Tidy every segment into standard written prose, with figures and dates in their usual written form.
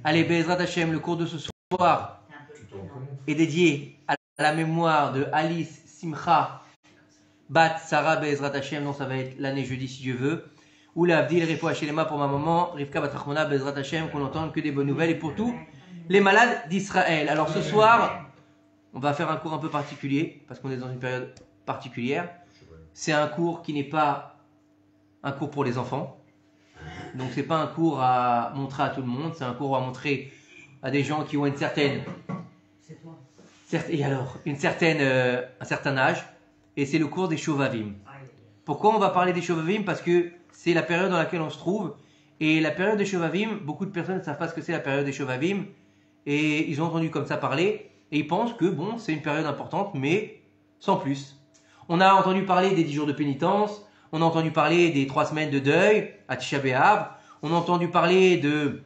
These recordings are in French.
Allez, Bezrat Hashem, le cours de ce soir est dédié à la mémoire de Alice Simcha Bat Sarah Bezrat Hashem, donc ça va être l'année jeudi si Dieu veut. Ou la Avdil Refoua Shelema pour ma maman, Rivka Bat Rachmona Bezrat Hashem, qu'on entende que des bonnes nouvelles et pour tous les malades d'Israël. Alors ce soir, on va faire un cours un peu particulier parce qu'on est dans une période particulière. C'est un cours qui n'est pas un cours pour les enfants. Donc c'est pas un cours à montrer à tout le monde, c'est un cours à montrer à des gens qui ont une certaine, et alors, un certain âge, et c'est le cours des Shovavim. Pourquoi on va parler des Shovavim? Parce que c'est la période dans laquelle on se trouve, et la période des Shovavim, beaucoup de personnes ne savent pas ce que c'est la période des Shovavim, et ils ont entendu comme ça parler, et ils pensent que bon, c'est une période importante, mais sans plus. On a entendu parler des 10 jours de pénitence. On a entendu parler des 3 semaines de deuil à Tisha B'Av. On a entendu parler de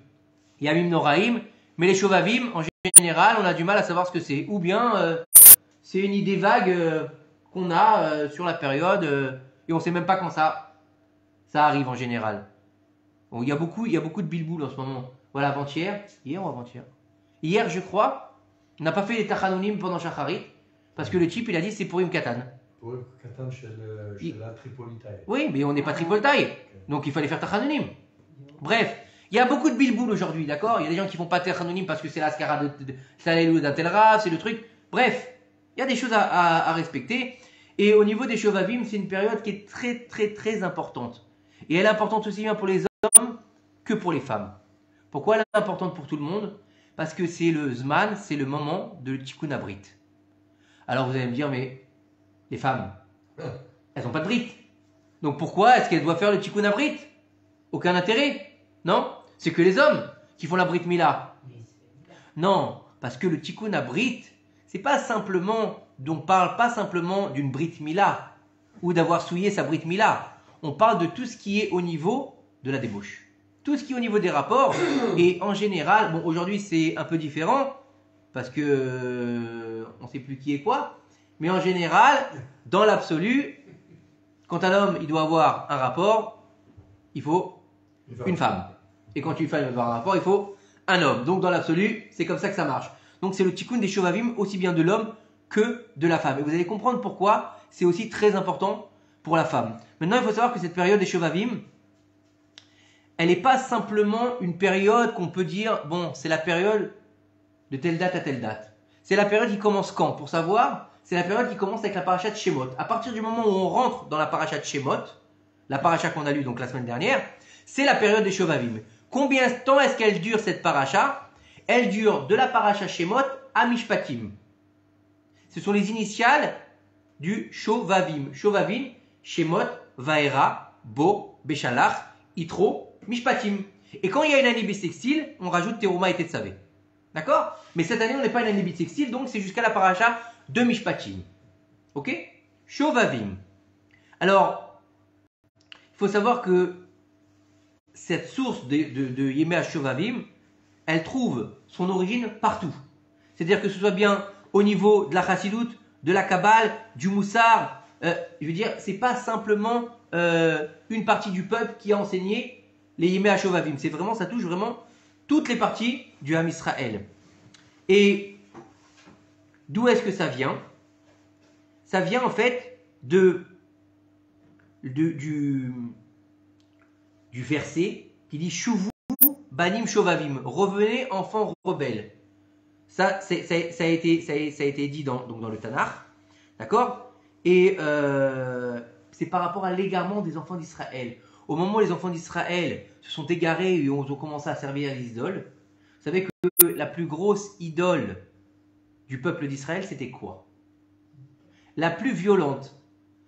Yamim Noraim. Mais les Shovavim, en général, on a du mal à savoir ce que c'est. Ou bien, c'est une idée vague qu'on a sur la période et on ne sait même pas quand ça arrive en général. Bon, il y a beaucoup de bilboul en ce moment. Voilà, hier ou avant-hier. Hier, je crois, on n'a pas fait les Tachanonim pendant Shacharit parce que le type, il a dit c'est pour Purim Katan. Pour Katan chez la Tripolitaï. Oui, mais on n'est pas Tripolitaï. Donc il fallait faire Tachanonim. Bref, il y a beaucoup de bilboul aujourd'hui, d'accord? Il y a des gens qui font pas Tachanonim parce que c'est l'ascara de l'alléluia d'un tel race, c'est le truc. Bref, il y a des choses à respecter. Et au niveau des Shovavim, c'est une période qui est très très très importante. Et elle est importante aussi bien pour les hommes que pour les femmes. Pourquoi elle est importante pour tout le monde? Parce que c'est le Zman, c'est le moment de Tikkun Abrit. Alors vous allez me dire, mais les femmes, elles n'ont pas de brit. Donc pourquoi est-ce qu'elles doivent faire le tikkun abrit? Aucun intérêt. Non, c'est que les hommes qui font la brit mila. Non, parce que le tikkun abrit, c'est pas simplement, on parle pas simplement d'une brit mila ou d'avoir souillé sa brit mila. On parle de tout ce qui est au niveau de la débauche. Tout ce qui est au niveau des rapports. Et en général, bon, aujourd'hui c'est un peu différent parce que on ne sait plus qui est quoi. Mais en général, dans l'absolu, quand un homme il doit avoir un rapport, il faut une femme. Et quand une femme doit avoir un rapport, il faut un homme. Donc dans l'absolu, c'est comme ça que ça marche. Donc c'est le tikkun des Shovavim, aussi bien de l'homme que de la femme. Et vous allez comprendre pourquoi c'est aussi très important pour la femme. Maintenant, il faut savoir que cette période des Shovavim, elle n'est pas simplement une période qu'on peut dire, bon, c'est la période de telle date à telle date. C'est la période qui commence quand? Pour savoir, c'est la période qui commence avec la paracha de Shemot. À partir du moment où on rentre dans la paracha de Shemot, la paracha qu'on a lue donc la semaine dernière, c'est la période des Shovavim. Combien de temps est-ce qu'elle dure cette paracha? Elle dure de la paracha Shemot à Mishpatim. Ce sont les initiales du Shovavim. Shovavim, Shemot, Vaera, Bo, Beshalach, Itro, Mishpatim. Et quand il y a une année bissextile, on rajoute Teruma et Tetzavé. D'accord? Mais cette année, on n'est pas une année bissextile, donc c'est jusqu'à la paracha de Mishpatim. Ok? Shovavim. Alors, il faut savoir que cette source de Yemei Shovavim, elle trouve son origine partout. C'est-à-dire que ce soit bien au niveau de la Chassidut, de la Kabbale, du Moussar. Je veux dire, c'est pas simplement une partie du peuple qui a enseigné les Yemei Shovavim. C'est vraiment, ça touche vraiment toutes les parties du Ham Israël. Et d'où est-ce que ça vient? Ça vient en fait du verset qui dit Shuvu banim shovavim, revenez enfants rebelles. Ça a été dit dans le Tanakh, d'accord? Et c'est par rapport à l'égarement des enfants d'Israël. Au moment où les enfants d'Israël se sont égarés et ont commencé à servir les idoles, vous savez que la plus grosse idole du peuple d'Israël, c'était quoi? La plus violente.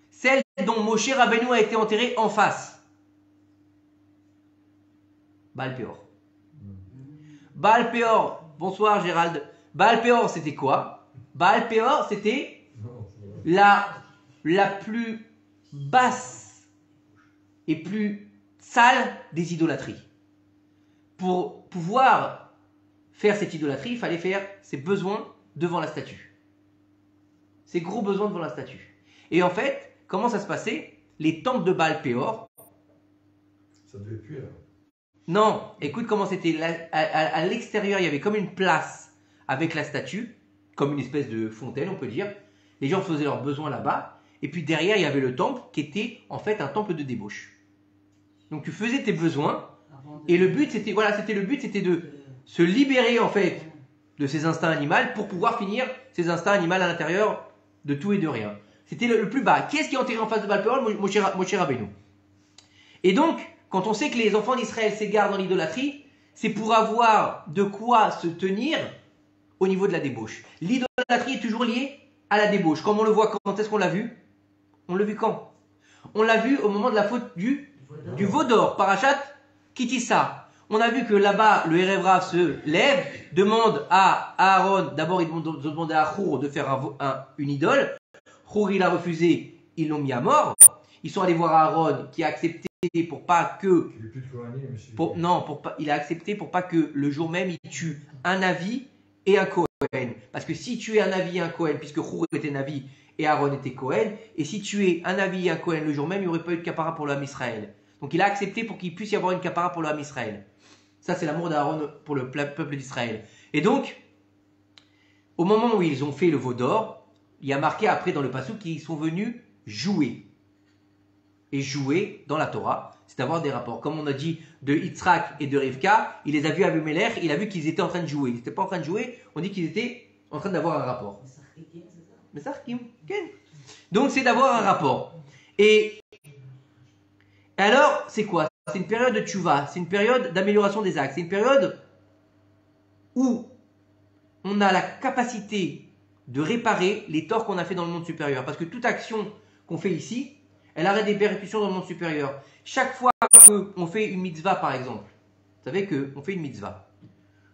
Celle dont Moshe Rabbeinu a été enterré en face. Baal Peor. Baal Peor, bonsoir Gérald. Baal Peor, c'était quoi? Baal Peor, c'était la plus basse et plus sale des idolâtries. Pour pouvoir faire cette idolâtrie, il fallait faire ses besoins devant la statue. Ses gros besoins devant la statue. Et en fait, comment ça se passait? Les temples de Baal Peor. Ça devait puer. Non, écoute comment c'était. À l'extérieur, il y avait comme une place avec la statue, comme une espèce de fontaine, on peut dire. Les gens faisaient leurs besoins là-bas. Et puis derrière, il y avait le temple qui était en fait un temple de débauche. Donc tu faisais tes besoins. Et le but, c'était c'était de se libérer en fait de ses instincts animaux pour pouvoir finir ses instincts animaux à l'intérieur de tout et de rien. C'était le plus bas. Qui est-ce qui est enterré en face de Baal-Péor? Moshe Rabbeinu. Et donc, quand on sait que les enfants d'Israël s'égarent dans l'idolâtrie, c'est pour avoir de quoi se tenir au niveau de la débauche. L'idolâtrie est toujours liée à la débauche. Comme on le voit, quand est-ce qu'on l'a vu? On l'a vu quand? On l'a vu au moment de la faute du veau d'or, Parashat Kitissa. On a vu que là-bas, le Erev Rav se lève, demande à Aaron, d'abord il demande à Chour de faire une idole. Chour il a refusé, ils l'ont mis à mort. Ils sont allés voir Aaron qui a accepté pour pas que... il a accepté pour pas que le jour même il tue un Navi et un Kohen. Parce que si tu es un Navi et un Kohen, puisque Chour était Navi et Aaron était Kohen, et si tu es un Navi et un Kohen le jour même, il n'y aurait pas eu de capara pour le Ham Israël. Donc il a accepté pour qu'il puisse y avoir une capara pour le Ham Israël. Ça, c'est l'amour d'Aaron pour le peuple d'Israël. Et donc, au moment où ils ont fait le veau d'or, il y a marqué après dans le passage qu'ils sont venus jouer. Et jouer dans la Torah, c'est avoir des rapports. Comme on a dit de Yitzhak et de Rivka, il les a vus à Abimelech, il a vu qu'ils étaient en train de jouer. Ils n'étaient pas en train de jouer, on dit qu'ils étaient en train d'avoir un rapport. Mais ça, donc c'est d'avoir un rapport. Et alors, c'est quoi? C'est une période de tchouva, c'est une période d'amélioration des actes, c'est une période où on a la capacité de réparer les torts qu'on a fait dans le monde supérieur. Parce que toute action qu'on fait ici, elle a des répercussions dans le monde supérieur. Chaque fois qu'on fait une mitzvah, par exemple, vous savez qu'on fait une mitzvah,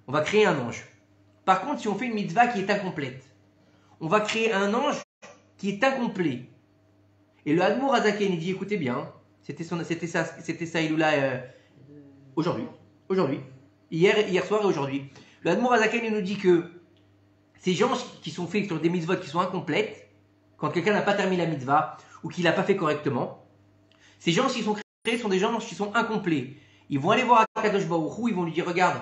on va créer un ange. Par contre, si on fait une mitzvah qui est incomplète, on va créer un ange qui est incomplet. Et le Admour Azaken, il dit, écoutez bien, c'était ça Iloula aujourd'hui. Hier soir et aujourd'hui. Le Admour Azaken, il nous dit que ces gens qui sont faits sur des mitzvot qui sont incomplètes, quand quelqu'un n'a pas terminé la mitzvah, ou qu'il n'a pas fait correctement, ces gens qui sont créés sont des gens qui sont incomplets. Ils vont aller voir Akadosh Baruch Hu, ils vont lui dire, regarde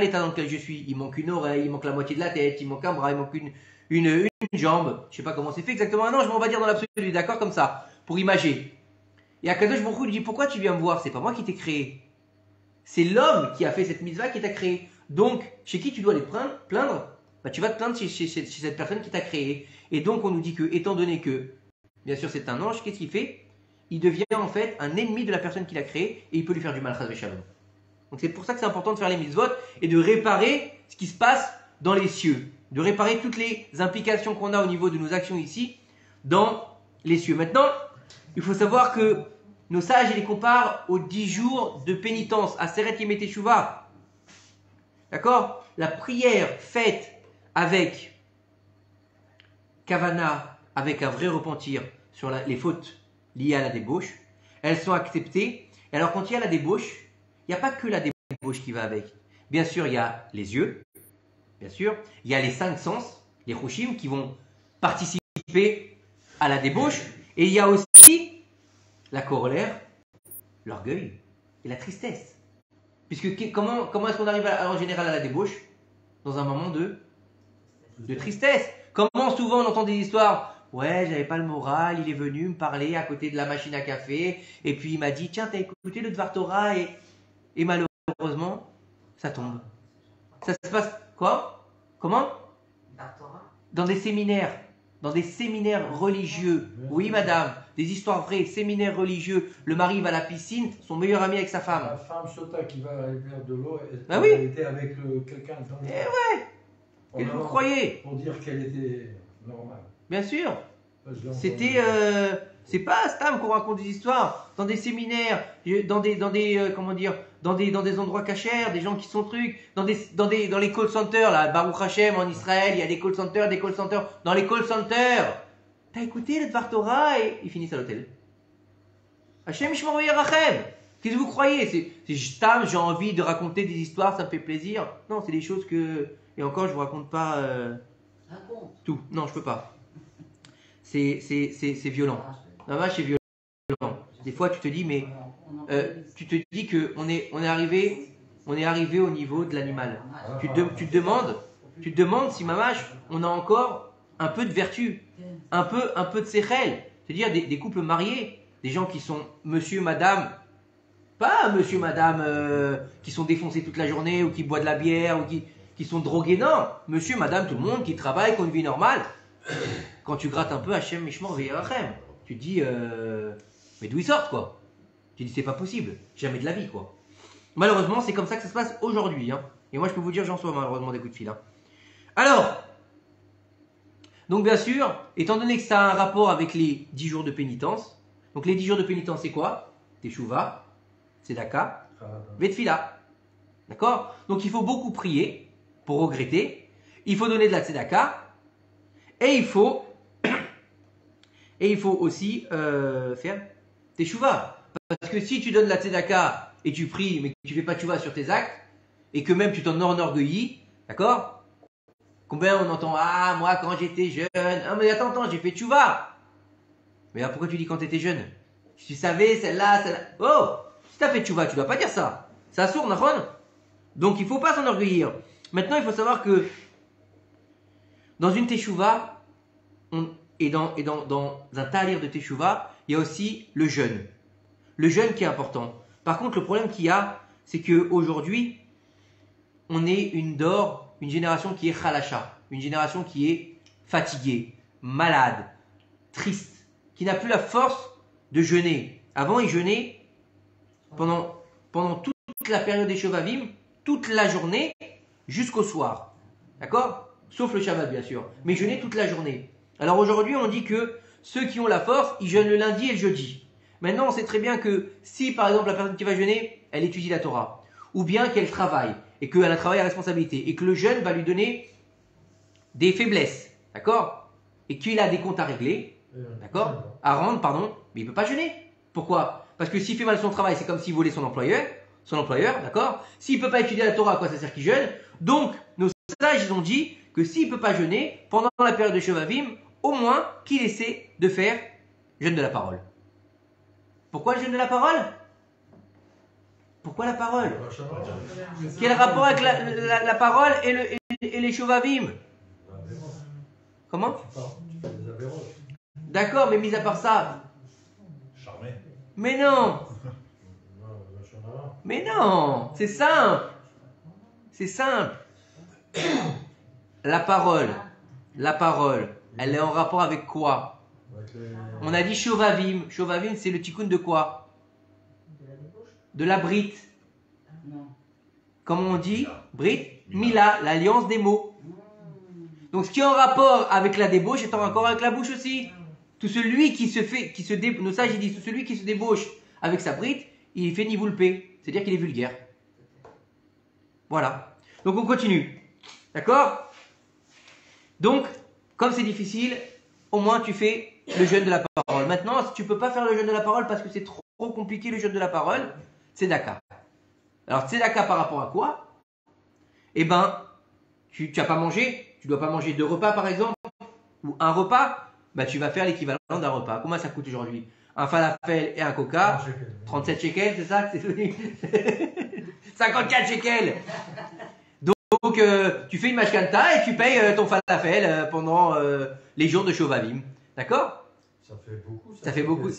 l'état dans lequel je suis, il manque une oreille, il manque la moitié de la tête, il manque un bras, il manque une jambe, je ne sais pas comment c'est fait exactement un ange, mais on va dire dans l'absolu, d'accord, comme ça, pour imager. Et Akadosh Baruch Hu lui dit, pourquoi tu viens me voir? C'est pas moi qui t'ai créé. C'est l'homme qui a fait cette mitzvah qui t'a créé. Donc, chez qui tu dois aller plaindre? Bah, tu vas te plaindre chez cette personne qui t'a créé. Et donc, on nous dit que, étant donné que, bien sûr, c'est un ange, qu'est-ce qu'il fait? Il devient en fait un ennemi de la personne qui l'a créé et il peut lui faire du mal, chas v'shalom. Donc, c'est pour ça que c'est important de faire les mitzvot et de réparer ce qui se passe dans les cieux. De réparer toutes les implications qu'on a au niveau de nos actions ici, dans les cieux. Maintenant, il faut savoir que nos sages, ils les comparent aux 10 jours de pénitence, à Seret Yemei Teshuvah. D'accord? La prière faite avec Kavana, avec un vrai repentir sur les fautes liées à la débauche, elles sont acceptées. Et alors, quand il y a la débauche, il n'y a pas que la débauche qui va avec. Bien sûr, il y a les yeux, bien sûr, il y a les 5 sens, les Chushim, qui vont participer à la débauche, et il y a aussi la colère, l'orgueil et la tristesse. Puisque comment est-ce qu'on arrive en général à la débauche? Dans un moment de tristesse. Comment souvent on entend des histoires? Ouais, j'avais pas le moral, il est venu me parler à côté de la machine à café, et puis il m'a dit, tiens, t'as écouté le Dvar Torah, et malheureusement, ça tombe. Ça se passe quoi? Comment? Dans des séminaires religieux. Oui, madame, des histoires vraies, séminaires religieux. Le mari va à la piscine, son meilleur ami avec sa femme. La femme Sota qui va aller vers de l'eau, elle était avec quelqu'un dans le... Eh ouais! Qu'est-ce que vous croyez? Pour dire qu'elle était normale. Bien sûr. C'était... c'est pas Stam qu'on raconte des histoires. Dans des séminaires, dans des endroits cachers, des gens qui sont trucs, dans les call centers, là, Baruch Hashem en Israël, il y a des call centers. Dans les call centers, t'as écouté le Dvar Torah et ils finissent à l'hôtel. Hashem Shmor Yerachem. Qu'est-ce que vous croyez? C'est Stam, j'ai envie de raconter des histoires, ça me fait plaisir. Non, c'est des choses que... Et encore, je vous raconte pas tout. Non, je peux pas. C'est violent. Non, c'est violent. Des fois, tu te dis, mais tu te dis que on est arrivé au niveau de l'animal. Tu te demandes si mamache, on a encore un peu de vertu, un peu de séchel. C'est-à-dire des couples mariés, des gens qui sont monsieur, madame, pas monsieur, madame, qui sont défoncés toute la journée ou qui boivent de la bière ou qui sont drogués. Non, monsieur, madame, tout le monde qui travaille, qui a une vie normale. Quand tu grattes un peu, Hachem, Mishmor, Ve'erachem, tu te dis, mais d'où ils sortent, quoi? Tu te dis, c'est pas possible, jamais de la vie, quoi. Malheureusement, c'est comme ça que ça se passe aujourd'hui. Hein. Et moi, je peux vous dire, j'en reçois malheureusement des coups de fil. Hein. Alors, donc bien sûr, étant donné que ça a un rapport avec les 10 jours de pénitence, donc les 10 jours de pénitence, c'est quoi? Teshuva, Tzedaka, Vetfila. D'accord? Donc il faut beaucoup prier pour regretter. Il faut donner de la Tzedaka. Et il faut aussi faire Teshuva. Parce que si tu donnes la Tzedaka et tu pries, mais que tu fais pas Teshuva sur tes actes, et que même tu t'en enorgueillis, d'accord? Combien on entend, ah, moi quand j'étais jeune, ah mais attends, j'ai fait Teshuva. Mais là, pourquoi tu dis quand tu étais jeune? Si tu savais, celle-là. Oh! Si tu as fait Teshuva, tu dois pas dire ça. C'est assourd, Nahon? Donc il faut pas s'enorgueillir. Maintenant, il faut savoir que dans une Teshuva, et dans un talir de Teshuva, il y a aussi le jeûne. Le jeûne qui est important. Par contre, le problème qu'il y a, c'est qu'aujourd'hui, on est une génération qui est chalasha, une génération qui est fatiguée, malade, triste, qui n'a plus la force de jeûner. Avant, ils jeûnaient pendant toute la période des Shovavim, toute la journée, jusqu'au soir. D'accord? Sauf le Shabbat, bien sûr. Mais jeûner toute la journée. Alors aujourd'hui, on dit que ceux qui ont la force, ils jeûnent le lundi et le jeudi. Maintenant, on sait très bien que si, par exemple, la personne qui va jeûner, elle étudie la Torah, ou bien qu'elle travaille, et qu'elle a un travail à responsabilité, et que le jeûne va lui donner des faiblesses, d'accord? Et qu'il a des comptes à régler, d'accord? À rendre, pardon, mais il ne peut pas jeûner. Pourquoi? Parce que s'il fait mal son travail, c'est comme s'il volait son employeur, d'accord? S'il ne peut pas étudier la Torah, à quoi ça sert qu'il jeûne? Donc, nos sages, ils ont dit que s'il ne peut pas jeûner, pendant la période de Shovavim, au moins qu'il essaie de faire jeûne de la parole. Pourquoi le jeûne de la parole? Pourquoi la parole? Quel rapport avec la parole et les Shovavim? Comment? D'accord, mais mis à part ça. Charmé. Mais non! Mais non! C'est simple! C'est simple! La parole, elle est en rapport avec quoi? On a dit Shovavim. Shovavim, c'est le tikkun de quoi? De la brite. Comment on dit? Brite, Mila, l'alliance des mots. Donc ce qui est en rapport avec la débauche est en rapport avec la bouche aussi. Tout celui nos sages ils disent, tout celui qui se débauche avec sa brite, il fait nivoulpé, c'est-à-dire qu'il est vulgaire. Voilà. Donc on continue. D'accord? Donc, comme c'est difficile, au moins tu fais le jeûne de la parole. Maintenant, si tu ne peux pas faire le jeûne de la parole parce que c'est trop compliqué le jeûne de la parole, tzedaka. Alors tzedaka par rapport à quoi? Eh ben, tu n'as pas mangé, tu ne dois pas manger 2 repas par exemple, ou un repas, bah, tu vas faire l'équivalent d'un repas. Combien ça coûte aujourd'hui? Un falafel et un coca, 37 shekels, c'est ça? 54 shekels. Donc, tu fais une mashkanta et tu payes ton falafel pendant les jours de Shovavim. D'accord? Ça fait beaucoup. Ça fait beaucoup.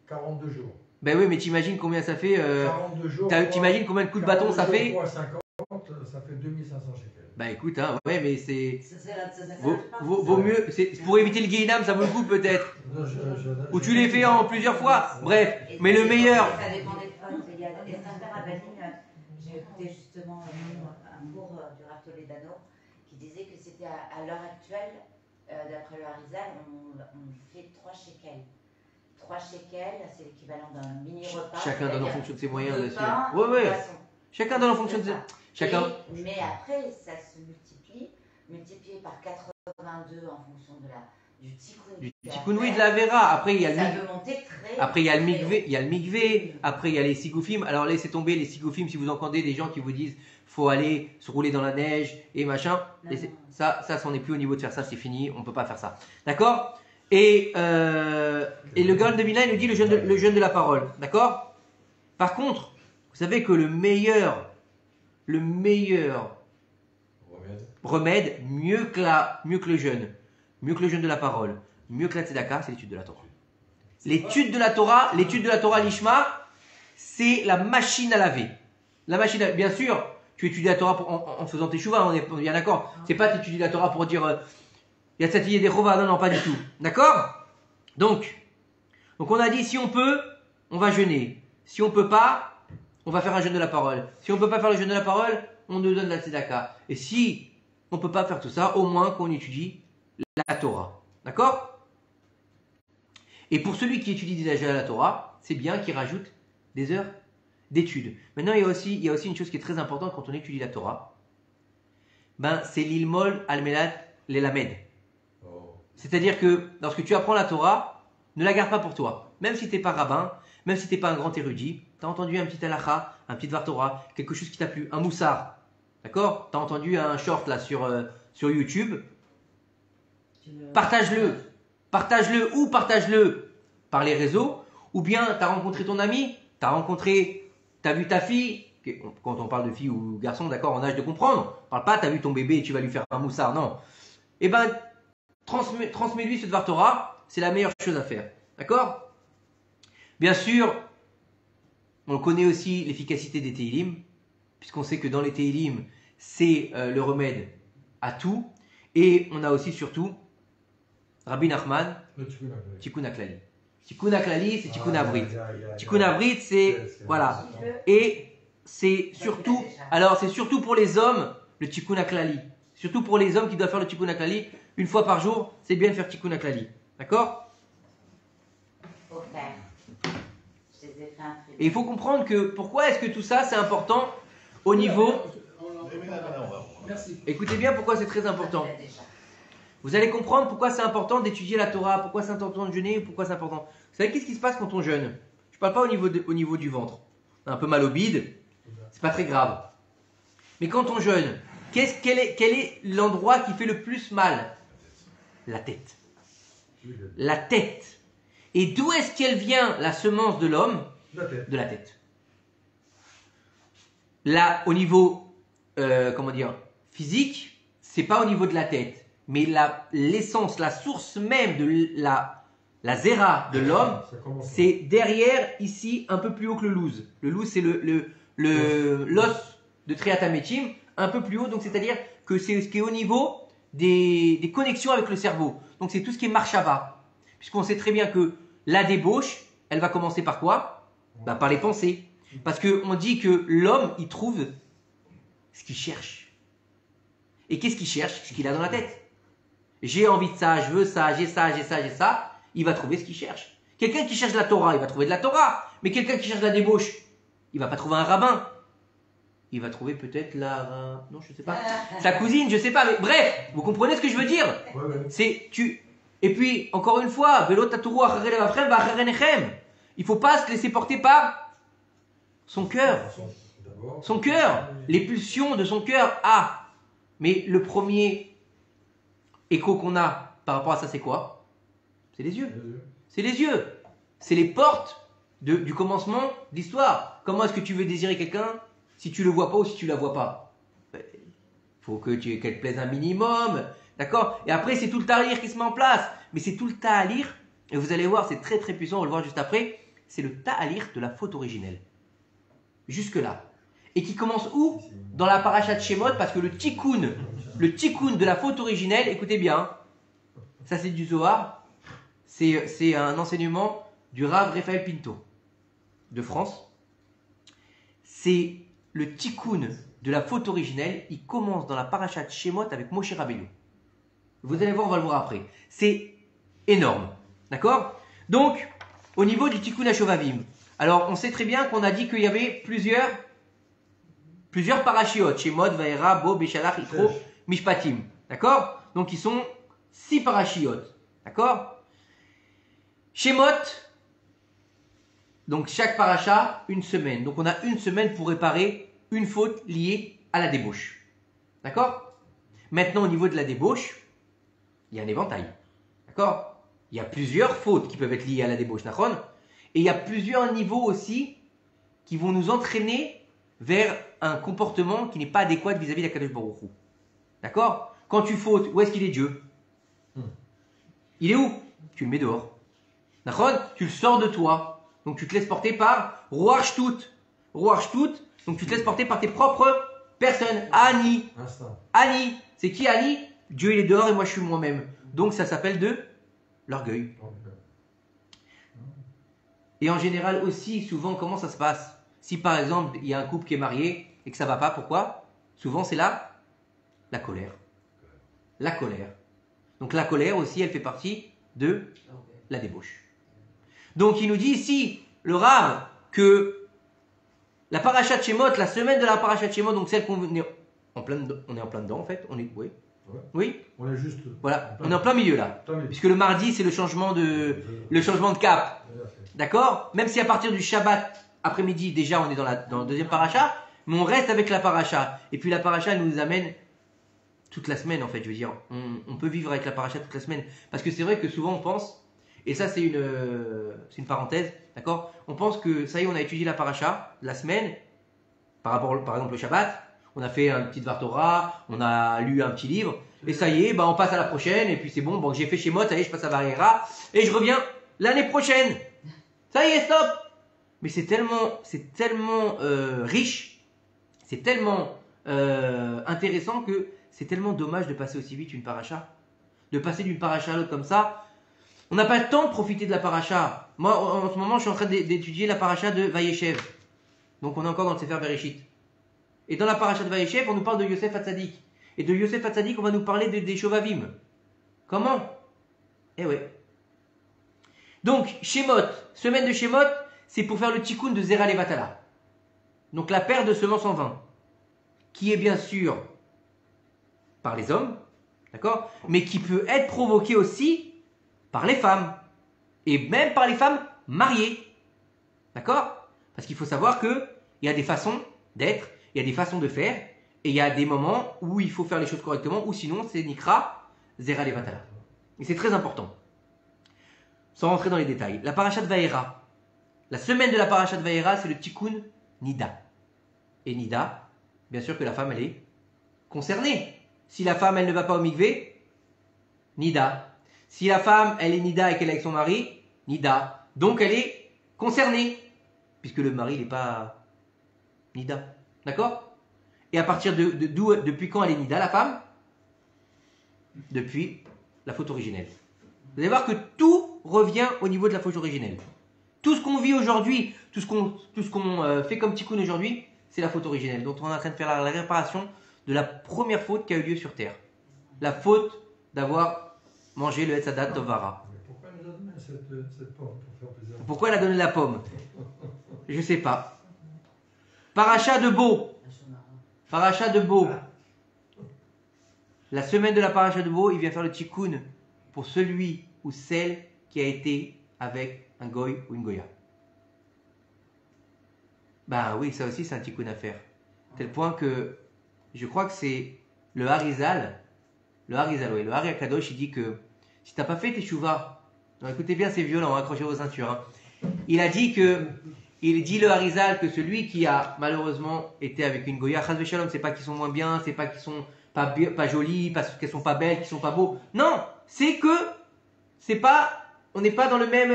42 jours. Ben oui, mais t'imagines combien ça fait 42 jours. T'imagines combien de coups de bâton ça fait? 50, ça fait 2500 shekels. Bah écoute, hein, ouais, mais c'est. Vaut mieux. Pour éviter le guéhinam, ça vaut le coup peut-être. Ou tu les fais en plusieurs fois. Bref, mais le meilleur. Ça dépend des fois. Il y a certains rabbinines. J'ai écouté justement un cours du Rav Toledano qui disait que c'était à l'heure actuelle, d'après le Harizal, on fait 3 shekels. 3 shekels, c'est l'équivalent d'un mini-repas. Chacun donne en fonction de ses moyens, bien sûr. Pain, Ouais. poisson. Chacun donne en fonction de ses. Chacun. Mais après, ça se multiplié par 82 en fonction du tikkun. Du tikkun, oui, de la vera. Après, il y a le Ça mikvé. peut monter très. Après, il y a le mikvé. Après, il y a les sigoufim. Alors, laissez tomber les sigoufim si vous entendez des gens qui vous disent faut aller se rouler dans la neige et machin. Non. Ça, c'en est plus au niveau de faire ça, c'est fini. On ne peut pas faire ça. D'accord? Et le Gaon de Vilna, il nous dit le jeûne de la parole. D'accord? Par contre, vous savez que le meilleur remède, mieux que le jeûne de la parole, mieux que la tzedaka, c'est l'étude de la Torah. L'étude de la Torah l'ishma, c'est la machine à laver. Bien sûr, tu étudies la Torah en faisant tes chouvas, on est bien d'accord. C'est pas tu étudies la Torah pour dire il y a Tzatiyé des Chova, non, pas du tout. D'accord? Donc on a dit si on peut, on va jeûner. Si on peut pas, on va faire un jeûne de la parole. Si on peut pas faire le jeûne de la parole, on nous donne la tzedaka. Et si on peut pas faire tout ça, au moins qu'on étudie la Torah. D'accord? Et pour celui qui étudie déjà la Torah, c'est bien qu'il rajoute des heures d'études. Maintenant, il y a aussi une chose qui est très importante quand on étudie la Torah. C'est l'ilmol al-melad l'elamed. C'est-à-dire que lorsque tu apprends la Torah, ne la garde pas pour toi. Même si tu n'es pas rabbin, même si tu n'es pas un grand érudit, tu as entendu un petit halakha, un petit dvar Torah, quelque chose qui t'a plu, un moussard. D'accord? Tu as entendu un short là sur YouTube. Partage-le. Partage-le par les réseaux. Ou bien tu as rencontré ton ami, tu as vu ta fille. Quand on parle de fille ou garçon, d'accord, en âge de comprendre. On parle pas, tu as vu ton bébé et tu vas lui faire un moussard. Non. Eh bien, transmets-lui ce dvar Torah, c'est la meilleure chose à faire. D'accord? Bien sûr, on connaît aussi l'efficacité des Tehillim, puisqu'on sait que dans les Tehillim, c'est le remède à tout. Et on a aussi surtout Rabbi Nachman, Tikkun HaKlali. Tikkun HaKlali, c'est Tikkun Avrit. Tikkun Avrit, c'est voilà. Et c'est surtout pour les hommes le Tikkun HaKlali. Surtout pour les hommes qui doivent faire le Tikkun HaKlali une fois par jour, c'est bien de faire Tikkun HaKlali. D'accord? Faut faire. Je les ai fait imprimer. Et il faut comprendre que pourquoi est-ce que tout ça c'est important au niveau. Merci. Écoutez bien pourquoi c'est très important. Vous allez comprendre pourquoi c'est important d'étudier la Torah, pourquoi c'est important de jeûner, pourquoi c'est important. Vous savez qu'est-ce qui se passe quand on jeûne? Je ne parle pas au niveau du ventre. On a un peu mal au bide, c'est pas très grave. Mais quand on jeûne, quel est l'endroit qui fait le plus mal? La tête. La tête. Et d'où est-ce qu'elle vient la semence de l'homme? De la tête. Là, au niveau, physique, c'est pas au niveau de la tête. Mais l'essence, la source même de la zéra de l'homme, c'est derrière, ici, un peu plus haut que le louz. Le louz, c'est l'os de Triatametim, un peu plus haut. Donc, c'est-à-dire que c'est ce qui est au niveau des connexions avec le cerveau. Donc, c'est tout ce qui est marchava. Puisqu'on sait très bien que la débauche, elle va commencer par quoi? Par les pensées. Parce qu'on dit que l'homme, il trouve ce qu'il cherche. Et qu'est-ce qu'il cherche? Ce qu'il a dans la tête. J'ai envie de ça, je veux ça, j'ai ça, j'ai ça, j'ai ça. Il va trouver ce qu'il cherche. Quelqu'un qui cherche de la Torah, il va trouver de la Torah. Mais quelqu'un qui cherche de la débauche, il va pas trouver un rabbin. Il va trouver peut-être non, je sais pas. Sa cousine, je sais pas. Mais bref, vous comprenez ce que je veux dire? Et puis, encore une fois, il faut pas se laisser porter par son cœur. Son cœur, les pulsions de son cœur. Mais le premier écho qu'on a par rapport à ça, c'est quoi? C'est les yeux. C'est les yeux. C'est les portes du commencement d'histoire. Comment est-ce que tu veux désirer quelqu'un si tu le vois pas ou si tu la vois pas? Faut qu'elle te plaise un minimum. D'accord? Et après, c'est tout le ta'alir qui se met en place. Mais c'est tout le ta'alir. Et vous allez voir, c'est très très puissant. On va le voir juste après. C'est le ta'alir de la faute originelle. Jusque-là. Et qui commence où? Dans la parashat Shemot, parce que le tikkun de la faute originelle, écoutez bien, ça c'est du Zohar, c'est un enseignement du Rav Raphaël Pinto de France. C'est le tikkun de la faute originelle, il commence dans la parashat Shemot avec Moshe Rabbeinu. Vous allez voir, on va le voir après. C'est énorme, d'accord? Donc, au niveau du tikkun HaShovavim, alors on sait très bien qu'on a dit qu'il y avait plusieurs parashiot, Shemot, Vaera, Bo, Beshalach, Yitro, Mishpatim. D'accord? Donc ils sont 6 parashiot. D'accord? Shemot, donc chaque parasha, une semaine. Donc on a une semaine pour réparer une faute liée à la débauche. D'accord? Maintenant au niveau de la débauche, il y a un éventail. D'accord? Il y a plusieurs fautes qui peuvent être liées à la débauche, nachon. Et il y a plusieurs niveaux aussi qui vont nous entraîner vers un comportement qui n'est pas adéquat vis-à-vis de la Kadosh Baruch Hu. D'accord? Quand tu fautes, où est-ce qu'il est Dieu? Il est où? Tu le mets dehors. Nachon? Tu le sors de toi. Donc tu te laisses porter par Ruach Shtut. Ruach Shtut, donc tu te laisses porter par tes propres personnes. Ani. Ani. C'est qui Ani? Dieu il est dehors et moi je suis moi-même. Donc ça s'appelle de l'orgueil. Et en général aussi, souvent, comment ça se passe? Si par exemple, il y a un couple qui est marié et que ça ne va pas, pourquoi? Souvent, c'est la colère. La colère. Donc la colère aussi, elle fait partie de la débauche. Donc il nous dit ici, le Rav, que la parashat Shemot, la semaine de la parashat Shemot, donc celle qu'on est en plein dedans en fait, oui. Oui. On est juste. Voilà, on est en plein milieu là. Puisque le mardi, c'est le changement de cap. D'accord? Même si à partir du Shabbat après-midi, déjà on est dans le deuxième paracha, mais on reste avec la paracha. Et puis la paracha, elle nous amène toute la semaine en fait. Je veux dire, on peut vivre avec la paracha toute la semaine. Parce que c'est vrai que souvent on pense, et ça c'est une parenthèse, d'accord? On pense que ça y est, on a étudié la paracha la semaine, par exemple au Shabbat. On a fait un petit Dvar Torah, on a lu un petit livre, et ça y est, on passe à la prochaine, et puis c'est bon, j'ai fait Shemot, ça y est, je passe à Vayera, et je reviens l'année prochaine. Ça y est, stop. Mais c'est tellement riche, c'est tellement intéressant que c'est tellement dommage de passer aussi vite une paracha. De passer d'une paracha à l'autre comme ça. On n'a pas le temps de profiter de la paracha. Moi, en ce moment, je suis en train d'étudier la paracha de Vayeshev. Donc on est encore dans le Sefer Bereshit. Et dans la paracha de Vayeshev, on nous parle de Yosef Hatzadik. Et de Yosef Hatzadik, on va nous parler des Shovavim. Comment? Eh ouais. Donc, Shemot, semaine de Shemot, c'est pour faire le tikkun de Zera Levatala. Donc la perte de semences en vin. Qui est bien sûr par les hommes, d'accord? Mais qui peut être provoquée aussi par les femmes. Et même par les femmes mariées. D'accord? Parce qu'il faut savoir qu'il y a des façons d'être, il y a des façons de faire, et il y a des moments où il faut faire les choses correctement, ou sinon c'est Nikra Zera Levatala. Et c'est très important. Sans rentrer dans les détails. La parashat Vayera. La semaine de la parashat Vayera, c'est le tikkun Nida. Et Nida, bien sûr que la femme, elle est concernée. Si la femme, elle ne va pas au mikvé, Nida. Si la femme, elle est Nida et qu'elle est avec son mari, Nida. Donc elle est concernée. Puisque le mari, il n'est pas Nida. D'accord? Et à partir depuis quand elle est Nida, la femme? Depuis la faute originelle. Vous allez voir que tout revient au niveau de la faute originelle. Tout ce qu'on vit aujourd'hui, tout ce qu'on fait comme tikkun aujourd'hui, c'est la faute originelle. Donc on est en train de faire la réparation de la première faute qui a eu lieu sur terre. La faute d'avoir mangé le Etzadat Tovara. Pourquoi elle nous a donné cette pomme pour faire plaisir? Pourquoi elle a donné la pomme? Je ne sais pas. Paracha de Beau. Paracha de Beau. La semaine de la paracha de Beau, il vient faire le tikkun pour celui ou celle qui a été avec un goy ou une goya. Bah oui, ça aussi c'est un tikkun à faire. Tel point que je crois que c'est le Harizal, le Hari Akadosh, il dit que si tu n'as pas fait tes shuvah, écoutez bien, c'est violent, accrochez vos ceintures. Hein. Il dit le Harizal que celui qui a malheureusement été avec une goya, Chas v'Shalom, c'est pas qu'ils sont moins bien, c'est pas qu'ils sont pas jolies, parce qu'elles sont pas belles, qu'ils sont pas beaux. Non, c'est que on n'est pas dans le même,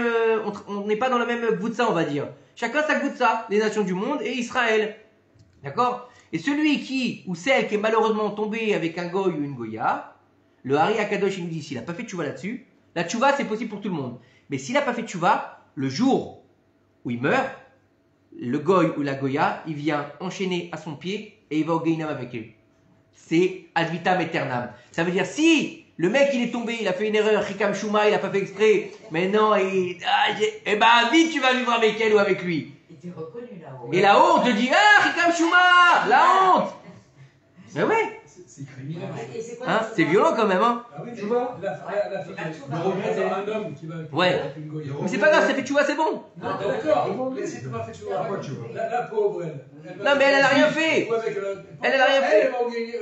on n'est pas dans le même gvoutza, on va dire. Chacun sa gvoutza, les nations du monde et Israël. D'accord? Et celui qui, ou celle qui est malheureusement tombée avec un goy ou une goya, le Hari Akadosh, il nous dit, s'il n'a pas fait tchouva là-dessus, la tchouva c'est possible pour tout le monde. Mais s'il n'a pas fait tchouva, le jour où il meurt, le goy ou la goya, il vient enchaîner à son pied et il va au Gehinam avec lui. C'est ad vitam aeternam. Ça veut dire, si le mec il est tombé, il a fait une erreur, Chikam Shuma, il n'a pas fait exprès, mais non, vite tu vas vivre avec elle ou avec lui. Il était reconnu là-haut. Et la honte te dit, Chikam Shuma, la honte. Mais ouais. C'est criminel. Hein, c'est violent quand même, hein. Ah oui, tu vois, le regret d'un homme qui va Ouais. une goya. Mais c'est pas grave, ça fait tchouva, c'est bon. Non, d'accord, mais si tu m'as fait tchouva, la pauvre, elle. Non, mais elle a rien fait. Elle a rien fait. Elle va gagner.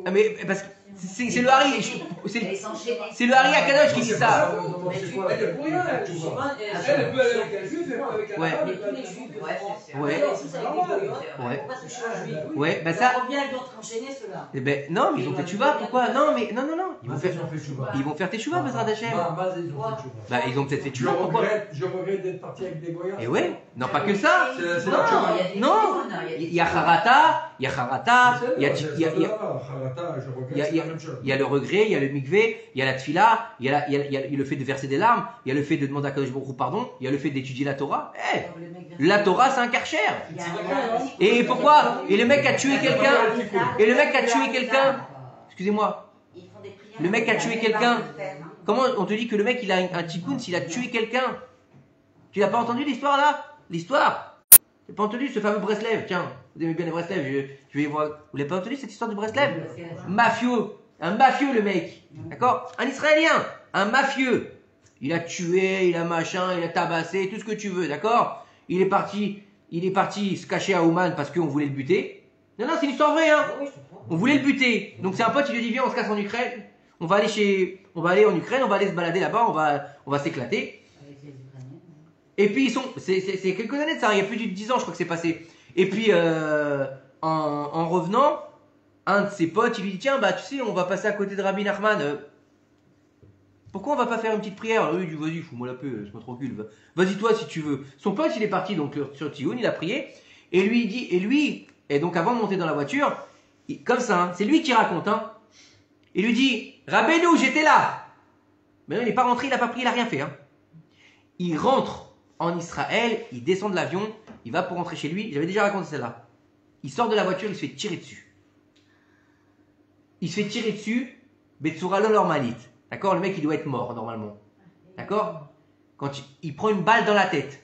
Ah, mais parce que C'est le Hari. C'est le Hari Akadosh qui dit ça. Elle est pour rien, elle peut aller avec un juif, elle peut avec un Ouais. arabe. Ouais. Ouais. Ouais, bah Ça ça. revient à d'autres enchaîner ceux-là. Eh ben, non, mais ils ont fait tchouva, pourquoi? Non, mais non. Ils vont faire tchouva, Bezrat Hashem. Bah, ils ont peut-être fait tchouva, pourquoi? Je regrette d'être parti avec des goyards. Et ouais, non, pas que ça. C'est Non, non. Il y a Harata, il y a il y a le regret, il y a le mikvé, il y a la tfila, il y a le fait de verser des larmes, il y a le fait de demander à Kadosh Baruch Hu pardon, il y a le fait d'étudier la Torah. La Torah, c'est un karcher. Et pourquoi? Et le mec a tué quelqu'un. Excusez-moi. Le mec a tué quelqu'un. Comment on te dit que le mec il a un tikkun s'il a tué quelqu'un? Tu n'as pas entendu l'histoire là? L'histoire? Tu n'as pas entendu ce fameux Breslev? Tiens, vous aimez bien les Breslev, je vais voir. Vous l'avez pas entendu cette histoire de Breslev? Mafieux. Un mafieux le mec. D'accord? Un Israélien. Un mafieux. Il a tué, il a machin, il a tabassé, tout ce que tu veux, d'accord? Il est parti se cacher à Ouman parce qu'on voulait le buter. Non, c'est une histoire vraie, hein. On voulait le buter. Donc c'est un pote, il lui dit viens, on se casse en Ukraine. On va aller en Ukraine, on va aller se balader là-bas, on va s'éclater. Et puis c'est quelques années de ça, il y a plus de 10 ans je crois que c'est passé. Et puis en revenant, un de ses potes, il lui dit tiens, bah tu sais, on va passer à côté de Rabbi Nachman. Pourquoi on va pas faire une petite prière? Oui, il dit vas-y, fous-moi la paix, laisse-moi tranquille. Vas-y toi si tu veux. Son pote, il est parti donc sur Tioun, il a prié. Et et donc avant de monter dans la voiture, comme ça, hein, c'est lui qui raconte, hein. Il lui dit Rabbeinu, j'étais là. Mais non, il n'est pas rentré, il n'a pas prié, il n'a rien fait. Hein. Il rentre en Israël, il descend de l'avion, il va pour rentrer chez lui. J'avais déjà raconté celle-là. Il sort de la voiture, il se fait tirer dessus. Betsura lo normalite. D'accord? Le mec, il doit être mort normalement. D'accord? Quand il prend une balle dans la tête.